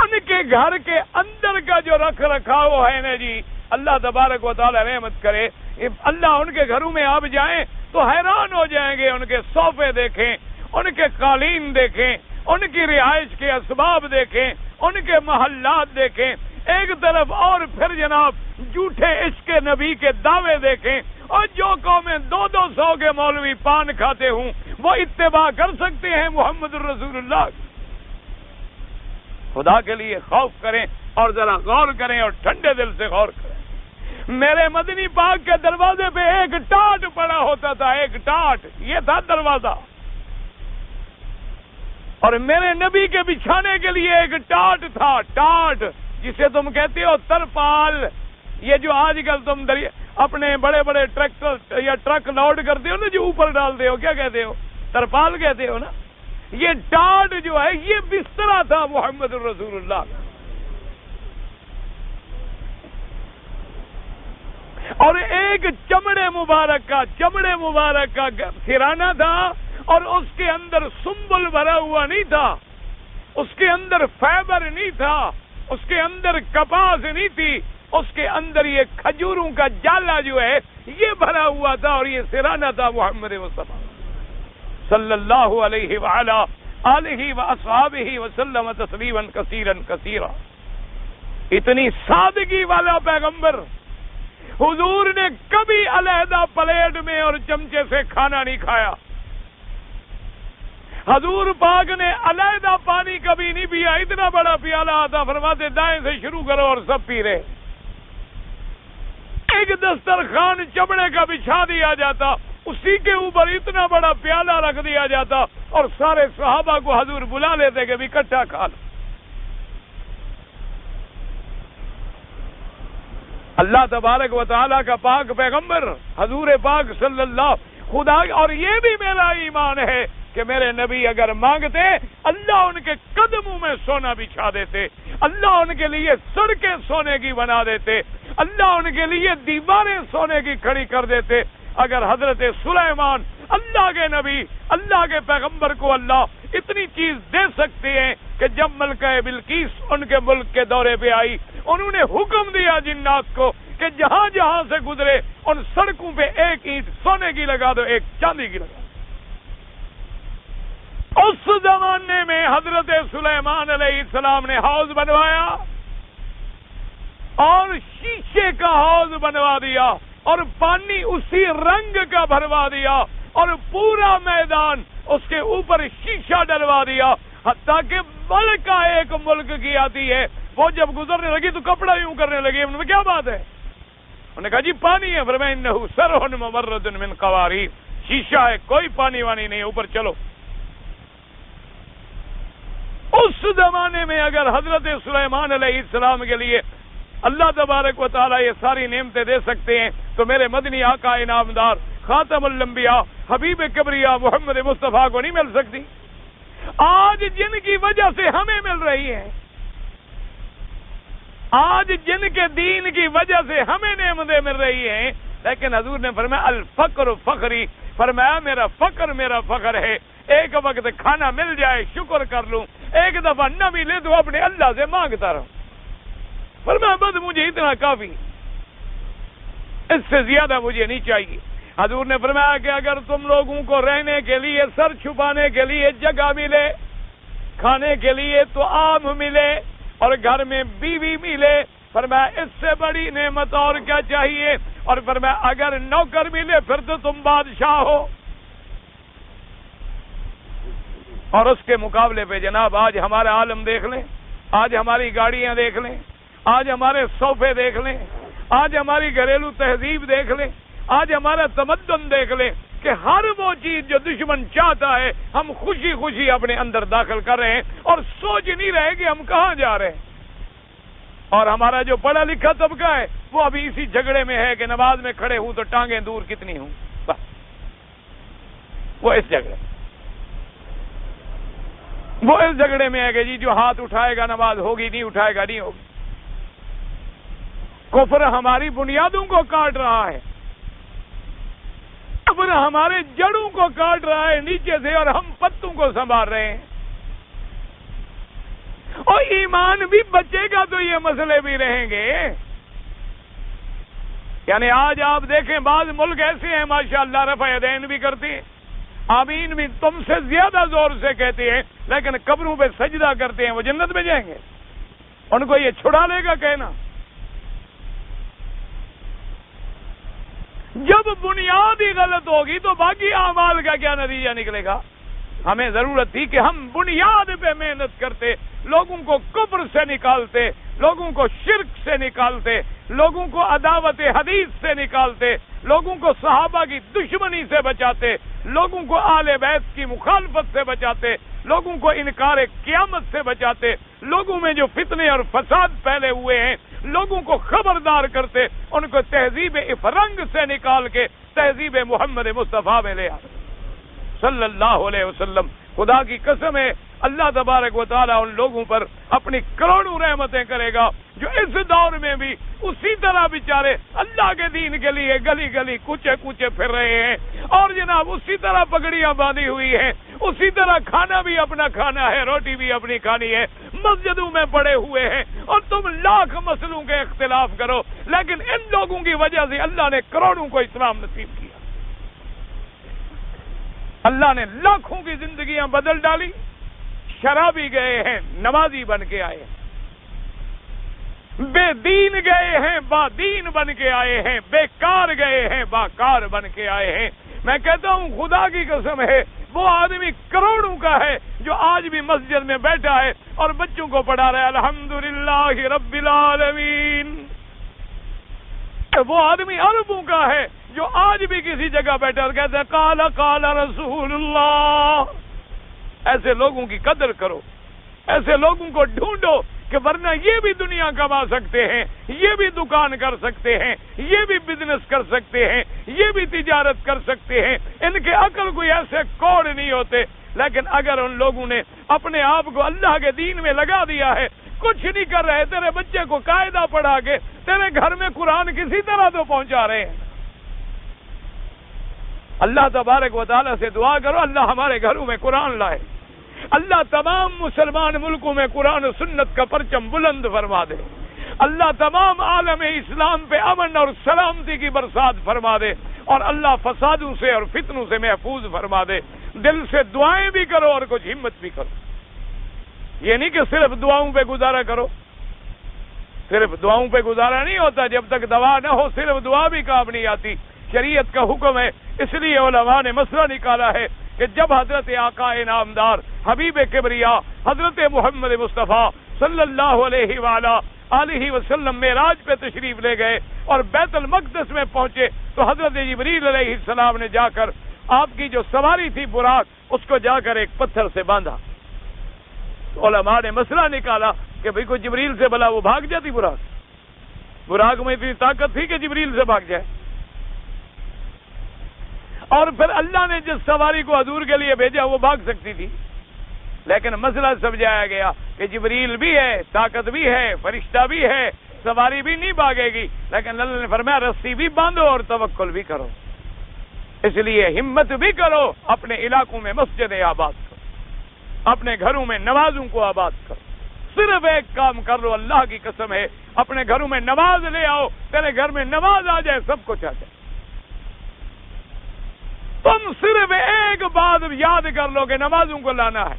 ان کے گھر کے اندر کا جو رکھ رکھاؤ ہے نا جی، اللہ تبارک و تعالی رحمت کرے. اللہ ان کے گھروں میں آپ جائیں تو حیران ہو جائیں گے. ان کے صوفے دیکھیں، ان کے قالین دیکھیں، ان کی رہائش کے اسباب دیکھیں، ان کے محلات دیکھیں. ایک طرف اور پھر جناب جھوٹے عشق نبی کے دعوے دیکھیں. اور جو قومیں 200 کے مولوی پان کھاتے ہوں وہ اتباع کر سکتے ہیں محمد الرسول اللہ. خدا کے لیے خوف کریں اور ذرا غور کریں اور ٹھنڈے دل سے غور کریں. میرے مدنی پاک کے دروازے پہ ایک ٹاٹ پڑا ہوتا تھا، ایک ٹاٹ، یہ تھا دروازہ. اور میرے نبی کے بچھانے کے لیے ایک ٹاٹ تھا، ٹاٹ جسے تم کہتے ہو ترپال. یہ جو آج کل تم اپنے بڑے بڑے ٹریکٹر یا ٹرک لوڈ کرتے ہو نا، جو اوپر ڈالتے ہو، کیا کہتے ہو؟ ترپال کہتے ہو نا. یہ ٹاٹ جو ہے یہ بسترا تھا محمد الرسول اللہ. اور ایک چمڑے مبارک کا سرانہ تھا، اور اس کے اندر سنبل بھرا ہوا نہیں تھا، اس کے اندر فائبر نہیں تھا، اس کے اندر کپاس نہیں تھی، اس کے اندر یہ کھجوروں کا جالا جو ہے یہ بھرا ہوا تھا. اور یہ سرانہ تھا محمد مصطفیٰ صلی اللہ علیہ وعلا آلہ واصحابہ وسلم تسلیما کثیرا کثیرا. اتنی سادگی والا پیغمبر. حضور نے کبھی علیحدہ پلیٹ میں اور چمچے سے کھانا نہیں کھایا. حضور پاک نے علیحدہ پانی کبھی نہیں پیا. اتنا بڑا پیالہ آتا، فرماتے دائیں سے شروع کرو اور سب پی رہے. ایک دسترخوان چمڑے کا بچھا دیا جاتا، اسی کے اوپر اتنا بڑا پیالہ رکھ دیا جاتا، اور سارے صحابہ کو حضور بلا لیتے کہ بھی اکٹھا کھا لو. اللہ تبارک و تعالیٰ کا پاک پیغمبر حضور پاک صلی اللہ خدا. اور یہ بھی میرا ایمان ہے کہ میرے نبی اگر مانگتے اللہ ان کے قدموں میں سونا بچھا دیتے، اللہ ان کے لیے سڑکیں سونے کی بنا دیتے، اللہ ان کے لیے دیواریں سونے کی کھڑی کر دیتے. اگر حضرت سلیمان اللہ کے نبی اللہ کے پیغمبر کو اللہ اتنی چیز دے سکتے ہیں کہ جب ملکہ بلقیس ان کے ملک کے دورے پہ آئی، انہوں نے حکم دیا جنات کو کہ جہاں جہاں سے گزرے ان سڑکوں پہ ایک اینٹ سونے کی لگا دو، ایک چاندی کی لگا دو. اس زمانے میں حضرت سلیمان علیہ السلام نے حوض بنوایا اور شیشے کا حوض بنوا دیا، اور پانی اسی رنگ کا بھروا دیا، اور پورا میدان اس کے اوپر شیشہ ڈلوا دیا. حتیٰ کہ ملکہ ایک ملک کی آتی ہے، وہ جب گزرنے لگی تو کپڑا یوں کرنے لگی. ان میں کیا بات ہے؟ انہوں نے کہا جی پانی ہے. فرمایا انہ سرح ممرد من قواریر، شیشہ ہے، کوئی پانی وانی نہیں، اوپر چلو. اس زمانے میں اگر حضرت سلیمان علیہ السلام کے لیے اللہ تبارک و تعالیٰ یہ ساری نعمتیں دے سکتے ہیں تو میرے مدنی آقا انعامدار خاتم الانبیاء حبیب کبریا محمد مصطفیٰ کو نہیں مل سکتی؟ آج جن کی وجہ سے ہمیں مل رہی ہے، آج جن کے دین کی وجہ سے ہمیں نعمتیں مل رہی ہیں. لیکن حضور نے فرمایا الفقر فخری، فرمایا میرا فخر ہے. ایک وقت کھانا مل جائے شکر کر لوں، ایک دفعہ نہ ملے تو اپنے اللہ سے مانگتا رہوں۔ فرمایا بس مجھے اتنا کافی، اس سے زیادہ مجھے نہیں چاہیے۔ حضور نے فرمایا کہ اگر تم لوگوں کو رہنے کے لیے، سر چھپانے کے لیے جگہ ملے، کھانے کے لیے تو آم ملے اور گھر میں بیوی ملے، فرمایا اس سے بڑی نعمت اور کیا چاہیے؟ اور فرمایا اگر نوکر ملے پھر تو تم بادشاہ ہو۔ اور اس کے مقابلے پہ جناب آج ہمارا عالم دیکھ لیں، آج ہماری گاڑیاں دیکھ لیں، آج ہمارے صوفے دیکھ لیں، آج ہماری گھریلو تہذیب دیکھ لیں، آج ہمارا تمدن دیکھ لیں کہ ہر وہ چیز جو دشمن چاہتا ہے ہم خوشی خوشی اپنے اندر داخل کر رہے ہیں اور سوچ نہیں رہے کہ ہم کہاں جا رہے ہیں۔ اور ہمارا جو پڑھا لکھا طبقہ ہے وہ ابھی اسی جھگڑے میں ہے کہ نماز میں کھڑے ہوں تو ٹانگیں دور کتنی ہوں، بس وہ اس جھگڑے میں ہے کہ جی جو ہاتھ اٹھائے گا نماز ہوگی، نہیں اٹھائے گا نہیں ہوگی۔ کفر ہماری بنیادوں کو کاٹ رہا ہے، کفر ہمارے جڑوں کو کاٹ رہا ہے نیچے سے، اور ہم پتوں کو سنبھال رہے ہیں۔ اور ایمان بھی بچے گا تو یہ مسئلے بھی رہیں گے۔ یعنی آج آپ دیکھیں بعض ملک ایسے ہیں ماشاءاللہ رفع یدین بھی کرتے ہیں، آمین بھی تم سے زیادہ زور سے کہتے ہیں، لیکن قبروں پہ سجدہ کرتے ہیں، وہ جنت میں جائیں گے؟ ان کو یہ چھڑا لے گا کہنا؟ جب بنیاد ہی غلط ہوگی تو باقی اعمال کا کیا نتیجہ نکلے گا؟ ہمیں ضرورت تھی کہ ہم بنیاد پہ محنت کرتے، لوگوں کو کفر سے نکالتے، لوگوں کو شرک سے نکالتے، لوگوں کو عداوت حدیث سے نکالتے، لوگوں کو صحابہ کی دشمنی سے بچاتے، لوگوں کو آل بیت کی مخالفت سے بچاتے، لوگوں کو انکار قیامت سے بچاتے، لوگوں میں جو فتنے اور فساد پھیلے ہوئے ہیں لوگوں کو خبردار کرتے، ان کو تہذیب افرنگ سے نکال کے تہذیب محمد مصطفیٰ میں لے آتے صلی اللہ علیہ وسلم۔ خدا کی قسم ہے اللہ تبارک و تعالیٰ ان لوگوں پر اپنی کروڑوں رحمتیں کرے گا جو اس دور میں بھی اسی طرح بیچارے اللہ کے دین کے لیے گلی گلی کوچے کوچے پھر رہے ہیں، اور جناب اسی طرح پگڑیاں باندھی ہوئی ہیں، اسی طرح کھانا بھی اپنا کھانا ہے، روٹی بھی اپنی کھانی ہے، مسجدوں میں پڑے ہوئے ہیں، اور تم لاکھ مسئلوں کے اختلاف کرو، لیکن ان لوگوں کی وجہ سے اللہ نے کروڑوں کو اسلام نصیب کیا، اللہ نے لاکھوں کی زندگیاں بدل ڈالی، شرابی گئے ہیں نمازی بن کے آئے ہیں، بے دین گئے ہیں با دین بن کے آئے ہیں، بیکار گئے ہیں با کار بن کے آئے ہیں۔ میں کہتا ہوں خدا کی قسم ہے وہ آدمی کروڑوں کا ہے جو آج بھی مسجد میں بیٹھا ہے اور بچوں کو پڑھا رہا ہے الحمدللہ رب العالمین۔ وہ آدمی اربوں کا ہے جو آج بھی کسی جگہ بیٹھا اور کہتے ہیں قال قال رسول اللہ۔ ایسے لوگوں کی قدر کرو، ایسے لوگوں کو ڈھونڈو کہ ورنہ یہ بھی دنیا کما سکتے ہیں، یہ بھی دکان کر سکتے ہیں، یہ بھی بزنس کر سکتے ہیں، یہ بھی تجارت کر سکتے ہیں، ان کے عقل کوئی ایسے کوڑ نہیں ہوتے۔ لیکن اگر ان لوگوں نے اپنے آپ کو اللہ کے دین میں لگا دیا ہے، کچھ نہیں کر رہے، تیرے بچے کو قاعدہ پڑھا کے تیرے گھر میں قرآن کسی طرح تو پہنچا رہے ہیں۔ اللہ تبارک و تعالیٰ سے دعا کرو اللہ ہمارے گھروں میں قرآن لائے، اللہ تمام مسلمان ملکوں میں قرآن و سنت کا پرچم بلند فرما دے، اللہ تمام عالم اسلام پہ امن اور سلامتی کی برسات فرما دے، اور اللہ فسادوں سے اور فتنوں سے محفوظ فرما دے۔ دل سے دعائیں بھی کرو اور کچھ ہمت بھی کرو، یہ نہیں کہ صرف دعاؤں پہ گزارا کرو، صرف دعاؤں پہ گزارا نہیں ہوتا، جب تک دعا نہ ہو صرف دعا بھی کام نہیں آتی۔ شریعت کا حکم ہے، اس لیے علماء نے مسئلہ نکالا ہے کہ جب حضرت آقا انعامدار حبیب کبریا حضرت محمد مصطفیٰ صلی اللہ علیہ وآلہ وسلم معراج پہ تشریف لے گئے اور بیت المقدس میں پہنچے تو حضرت جبریل علیہ السلام نے جا کر آپ کی جو سواری تھی براق اس کو جا کر ایک پتھر سے باندھا۔ علماء نے مسئلہ نکالا کہ بھئی کوئی جبریل سے بلا وہ بھاگ جاتی براق میں اتنی طاقت تھی کہ جبریل سے بھاگ جائے؟ اور پھر اللہ نے جس سواری کو حضور کے لیے بھیجا وہ بھاگ سکتی تھی، لیکن مسئلہ سمجھایا گیا کہ جبریل بھی ہے، طاقت بھی ہے، فرشتہ بھی ہے، سواری بھی نہیں بھاگے گی، لیکن اللہ نے فرمایا رسی بھی باندھو اور توکل بھی کرو۔ اس لیے ہمت بھی کرو، اپنے علاقوں میں مسجدیں آباد کرو، اپنے گھروں میں نمازوں کو آباد کرو۔ صرف ایک کام کر لو، اللہ کی قسم ہے، اپنے گھروں میں نماز لے آؤ، تیرے گھر میں نماز آ جائے، سب کچھ آ جائے۔ تم صرف ایک بات یاد کر لو کہ نمازوں کو لانا ہے،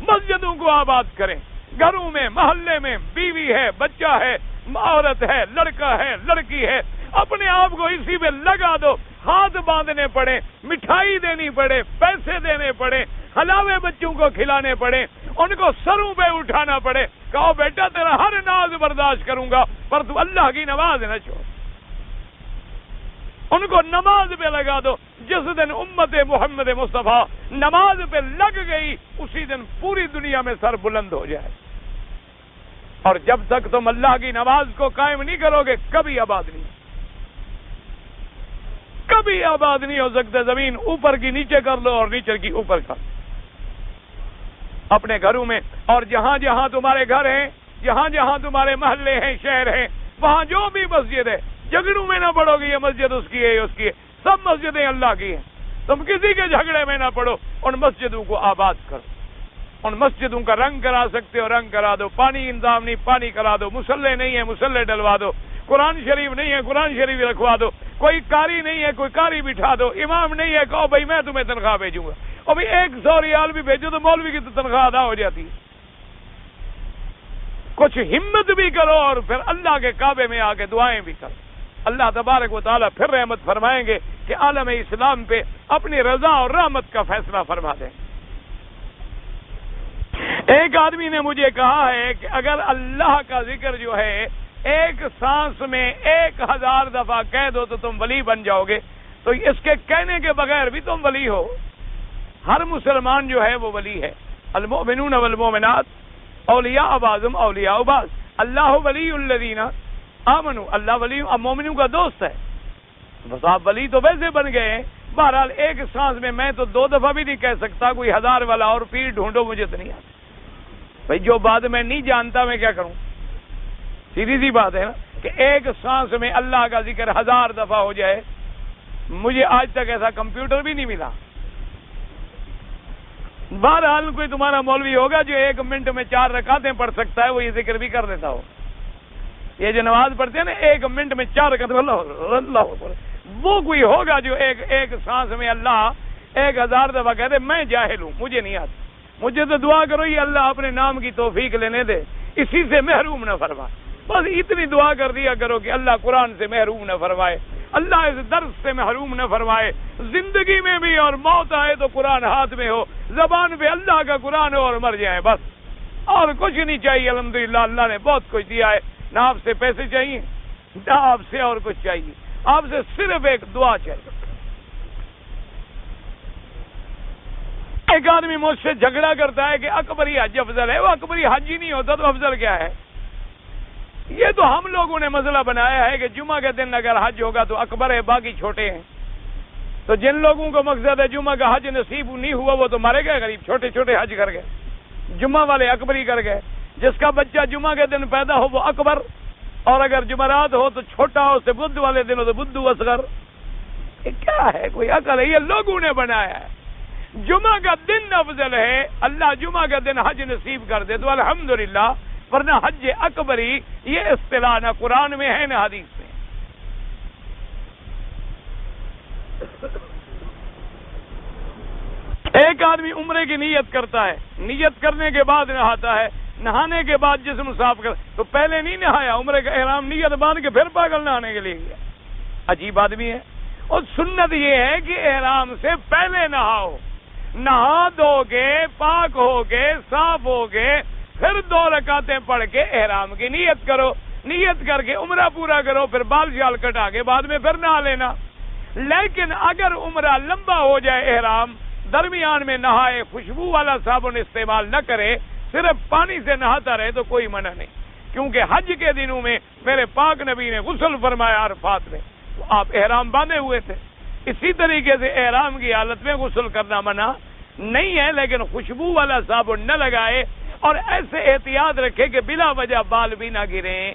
مسجدوں کو آباد کریں، گھروں میں محلے میں بیوی ہے، بچہ ہے، عورت ہے، لڑکا ہے، لڑکی ہے، اپنے آپ کو اسی پہ لگا دو۔ ہاتھ باندھنے پڑے، مٹھائی دینی پڑے، پیسے دینے پڑے، حلاوے بچوں کو کھلانے پڑے، ان کو سروں پہ اٹھانا پڑے، کہو بیٹا تیرا ہر ناز برداشت کروں گا پر تو اللہ کی نماز نہ چھوڑ۔ ان کو نماز پہ لگا دو۔ جس دن امت محمد مصطفیٰ نماز پہ لگ گئی، اسی دن پوری دنیا میں سر بلند ہو جائے۔ اور جب تک تم اللہ کی نماز کو قائم نہیں کرو گے، کبھی آباد نہیں، کبھی آباد نہیں ہو سکتے۔ زمین اوپر کی نیچے کر لو اور نیچے کی اوپر کر لو۔ اپنے گھروں میں اور جہاں جہاں تمہارے گھر ہیں، جہاں جہاں تمہارے محلے ہیں، شہر ہیں، وہاں جو بھی مسجد ہے، جھگڑوں میں نہ پڑو گے یہ مسجد اس کی ہے، یہ اس کی ہے، سب مسجدیں اللہ کی ہیں۔ تم کسی کے جھگڑے میں نہ پڑو، ان مسجدوں کو آباد کرو۔ ان مسجدوں کا رنگ کرا سکتے ہو رنگ کرا دو، پانی انتظام نہیں پانی کرا دو، مسلح نہیں ہے مسلح ڈلوا دو، قرآن شریف نہیں ہے قرآن شریف رکھوا دو، کوئی قاری نہیں ہے کوئی قاری بٹھا دو، امام نہیں ہے کہو بھائی میں تمہیں تنخواہ بھیجوں گا، اور بھائی 100 ریال بھی بھیجو تو مولوی کی تو تنخواہ ادا ہو جاتی ہے۔ کچھ ہمت بھی کرو اور پھر اللہ کے کعبے میں آ کے دعائیں بھی کرو۔ اللہ تبارک و تعالیٰ پھر رحمت فرمائیں گے کہ عالم اسلام پہ اپنی رضا اور رحمت کا فیصلہ فرما دیں۔ ایک آدمی نے مجھے کہا ہے کہ اگر اللہ کا ذکر جو ہے ایک سانس میں 1000 دفعہ کہہ دو تو تم ولی بن جاؤ گے، تو اس کے کہنے کے بغیر بھی تم ولی ہو۔ ہر مسلمان جو ہے وہ ولی ہے۔ المؤمنون والمؤمنات اولیاء بعضهم اولیاء بعض، اللہ ولی الذین آمنوا، اللہ ولی مومنوں کا دوست ہے۔ بس آپ ولی تو ویسے بن گئے ہیں۔ بہرحال ایک سانس میں تو 2 دفعہ بھی نہیں کہہ سکتا، کوئی 1000 والا اور پیر ڈھونڈو، مجھے تو نہیں آتا۔ بھائی جو بات میں نہیں جانتا میں کیا کروں؟ سیدھی سی بات ہے نا کہ ایک سانس میں اللہ کا ذکر 1000 دفعہ ہو جائے۔ مجھے آج تک ایسا کمپیوٹر بھی نہیں ملا۔ بہرحال کوئی تمہارا مولوی ہوگا جو 1 منٹ میں 4 رکعتیں پڑھ سکتا ہے، وہ یہ ذکر بھی کر دیتا ہو۔ یہ جو نماز پڑھتے ہیں نا 1 منٹ میں 4 رکعتیں، اللہ اکبر، وہ کوئی ہوگا جو ایک سانس میں اللہ 1000 دفعہ کہتے۔ میں جاہل ہوں، مجھے نہیں آتا۔ مجھے تو دعا کرو یہ اللہ اپنے نام کی توفیق لینے دے، اسی سے محروم نہ فرمائے۔ بس اتنی دعا کر دیا کرو کہ اللہ قرآن سے محروم نہ فرمائے، اللہ اس درس سے محروم نہ فرمائے، زندگی میں بھی اور موت آئے تو قرآن ہاتھ میں ہو، زبان پہ اللہ کا قرآن ہو اور مر جائیں، بس اور کچھ نہیں چاہیے۔ الحمدللہ اللہ نے بہت کچھ دیا ہے، نہ آپ سے پیسے چاہیے نہ آپ سے اور کچھ چاہیے، آپ سے صرف ایک دعا چاہیے۔ ایک آدمی مجھ سے جھگڑا کرتا ہے کہ اکبری حج افضل ہے، وہ اکبری حج ہی نہیں ہوتا تو افضل کیا ہے؟ یہ تو ہم لوگوں نے مسئلہ بنایا ہے کہ جمعہ کے دن اگر حج ہوگا تو اکبر ہے، باقی چھوٹے ہیں۔ تو جن لوگوں کو مقصد ہے جمعہ کا حج نصیب نہیں ہوا وہ تو مارے گئے غریب، چھوٹے چھوٹے حج کر گئے، جمعہ والے اکبری کر گئے۔ جس کا بچہ جمعہ کے دن پیدا ہو وہ اکبر، اور اگر جمعرات ہو تو چھوٹا ہو، سے بدھ والے دن ہو تو بدھو اصغر۔ یہ کیا ہے؟ کوئی عقل ہے؟ یہ لوگوں نے بنایا ہے۔ جمعہ کا دن افضل ہے، اللہ جمعہ کا دن حج نصیب کر دے تو الحمدللہ، ورنہ حج اکبری یہ اصطلاح نہ قرآن میں ہے نہ حدیث میں۔ ایک آدمی عمرے کی نیت کرتا ہے، نیت کرنے کے بعد نہاتا ہے، نہانے کے بعد جسم صاف کر، تو پہلے نہیں نہایا، عمرے کا احرام نیت باندھ کے پھر پاگل نہانے کے لیے گیا۔ عجیب آدمی ہے۔ اور سنت یہ ہے کہ احرام سے پہلے نہاؤ، نہا دو گے، پاک ہو گے، صاف ہو گے، پھر 2 رکعتیں پڑھ کے احرام کی نیت کرو، نیت کر کے عمرہ پورا کرو، پھر بال شال کٹا کے بعد میں پھر نہا لینا۔ لیکن اگر عمرہ لمبا ہو جائے، احرام درمیان میں نہائے، خوشبو والا صابن استعمال نہ کرے، صرف پانی سے نہاتا رہے تو کوئی منع نہیں، کیونکہ حج کے دنوں میں میرے پاک نبی نے غسل فرمایا عرفات میں، تو آپ احرام باندھے ہوئے تھے۔ اسی طریقے سے احرام کی حالت میں غسل کرنا منع نہیں ہے، لیکن خوشبو والا صابن نہ لگائے اور ایسے احتیاط رکھے کہ بلا وجہ بال بھی نہ گریں۔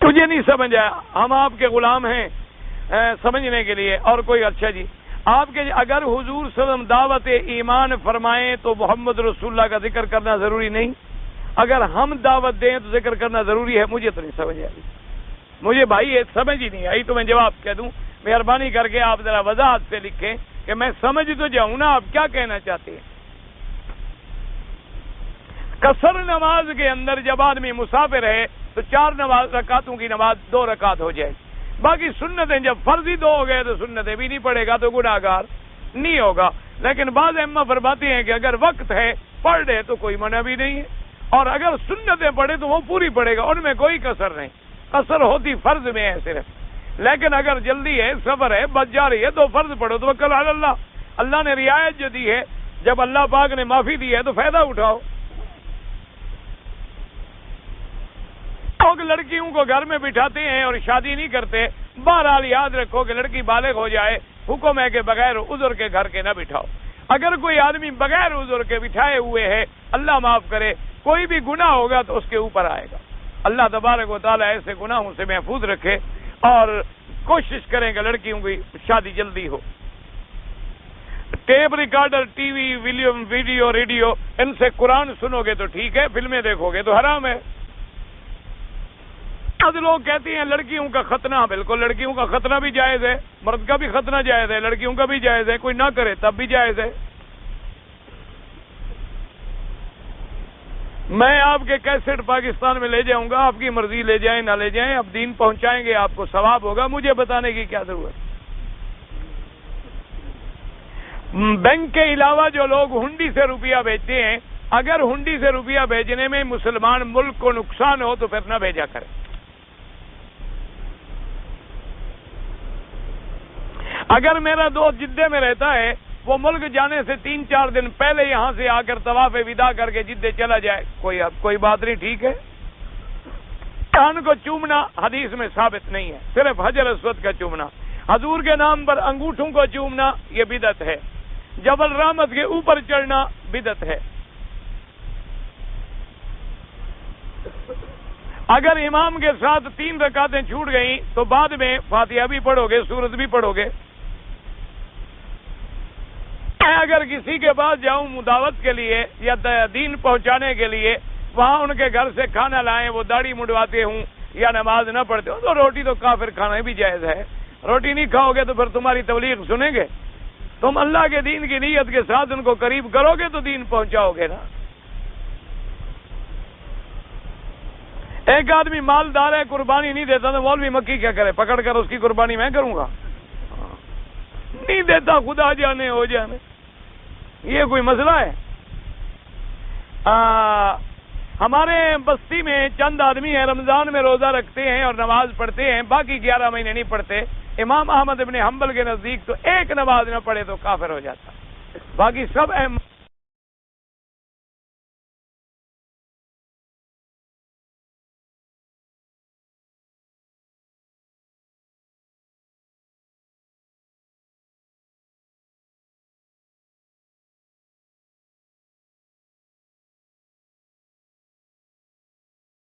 تجھے نہیں سمجھ آیا، ہم آپ کے غلام ہیں سمجھنے کے لیے. اور کوئی اچھا جی آپ کے اگر حضور صلی اللہ علیہ وسلم دعوت ایمان فرمائیں تو محمد رسول اللہ کا ذکر کرنا ضروری نہیں؟ اگر ہم دعوت دیں تو ذکر کرنا ضروری ہے؟ مجھے تو نہیں سمجھ آئی، مجھے بھائی یہ سمجھ ہی نہیں آئی. تو میں جواب کہہ دوں، مہربانی کر کے آپ ذرا وضاحت سے لکھیں کہ میں سمجھ تو جاؤں نا آپ کیا کہنا چاہتے ہیں. قصر نماز کے اندر جب آدمی مسافر ہے تو 4 رکعتوں کی نماز 2 رکعت ہو جائے. باقی سنتیں جب فرضی 2 ہو گئے تو سنتیں بھی نہیں پڑھے گا تو گناہگار نہیں ہوگا. لیکن بعض ائمہ فرماتے ہیں کہ اگر وقت ہے پڑھ لے تو کوئی منع بھی نہیں ہے، اور اگر سنتیں پڑھے تو وہ پوری پڑھے گا، ان میں کوئی قصر نہیں. قصر ہوتی فرض میں ہے صرف. لیکن اگر جلدی ہے، سفر ہے، بچ جا رہی ہے تو فرض پڑھو. توکل علی اللہ، اللہ نے رعایت جو دی ہے، جب اللہ پاک نے معافی دی ہے تو فائدہ اٹھاؤ. لوگ لڑکیوں کو گھر میں بٹھاتے ہیں اور شادی نہیں کرتے. بہرحال یاد رکھو کہ لڑکی بالغ ہو جائے، حکم ہے کہ بغیر عذر کے گھر کے نہ بٹھاؤ. اگر کوئی آدمی بغیر عذر کے بٹھائے ہوئے ہے، اللہ معاف کرے، کوئی بھی گناہ ہوگا تو اس کے اوپر آئے گا. اللہ تبارک و تعالیٰ ایسے گناہوں سے محفوظ رکھے، اور کوشش کریں کہ لڑکیوں کی شادی جلدی ہو. Tape recorder, TV, video, radio, ان سے قرآن سنو گے تو ٹھیک ہے، فلمیں دیکھو گے تو حرام ہے. آج لوگ کہتے ہیں لڑکیوں کا ختنہ، بالکل لڑکیوں کا ختنہ بھی جائز ہے، مرد کا بھی ختنہ جائز ہے، لڑکیوں کا بھی جائز ہے. کوئی نہ کرے تب بھی جائز ہے. میں آپ کے کیسٹ پاکستان میں لے جاؤں گا، آپ کی مرضی لے جائیں نہ لے جائیں، اب دین پہنچائیں گے، آپ کو ثواب ہوگا، مجھے بتانے کی کیا ضرورت. بینک کے علاوہ جو لوگ ہنڈی سے روپیہ بھیجتے ہیں، اگر ہنڈی سے روپیہ بھیجنے میں مسلمان ملک کو نقصان ہو تو پھر نہ بھیجا کریں. اگر میرا دوست جدے میں رہتا ہے، وہ ملک جانے سے 3-4 دن پہلے یہاں سے آ کر طواف وداع کر کے جدے چلا جائے، کوئی بات نہیں، ٹھیک ہے. کان کو چومنا حدیث میں ثابت نہیں ہے، صرف حجر اسود کا چومنا. حضور کے نام پر انگوٹھوں کو چومنا یہ بدعت ہے. جبل رحمت کے اوپر چڑھنا بدعت ہے. اگر امام کے ساتھ 3 رکعتیں چھوٹ گئیں تو بعد میں فاتحہ بھی پڑھو گے، سورت بھی پڑھو گے. میں اگر کسی کے پاس جاؤں مداوت کے لیے یا دین پہنچانے کے لیے، وہاں ان کے گھر سے کھانا لائیں، وہ داڑھی مڈواتے ہوں یا نماز نہ پڑھتے ہوں، تو روٹی تو کافر کھانا بھی جائز ہے. روٹی نہیں کھاؤ گے تو پھر تمہاری تبلیغ سنیں گے؟ تم اللہ کے دین کی نیت کے ساتھ ان کو قریب کرو گے تو دین پہنچاؤ گے نا. ایک آدمی مالدار ہے، قربانی نہیں دیتا تو مولوی مکی کیا کرے؟ پکڑ کر اس کی قربانی میں کروں گا؟ نہیں دیتا، خدا جانے ہو جانے. یہ کوئی مسئلہ ہے؟ ہمارے بستی میں چند آدمی ہیں، رمضان میں روزہ رکھتے ہیں اور نماز پڑھتے ہیں، باقی 11 مہینے نہیں پڑھتے. امام احمد ابن حنبل کے نزدیک تو ایک نماز نہ پڑھے تو کافر ہو جاتا، باقی سب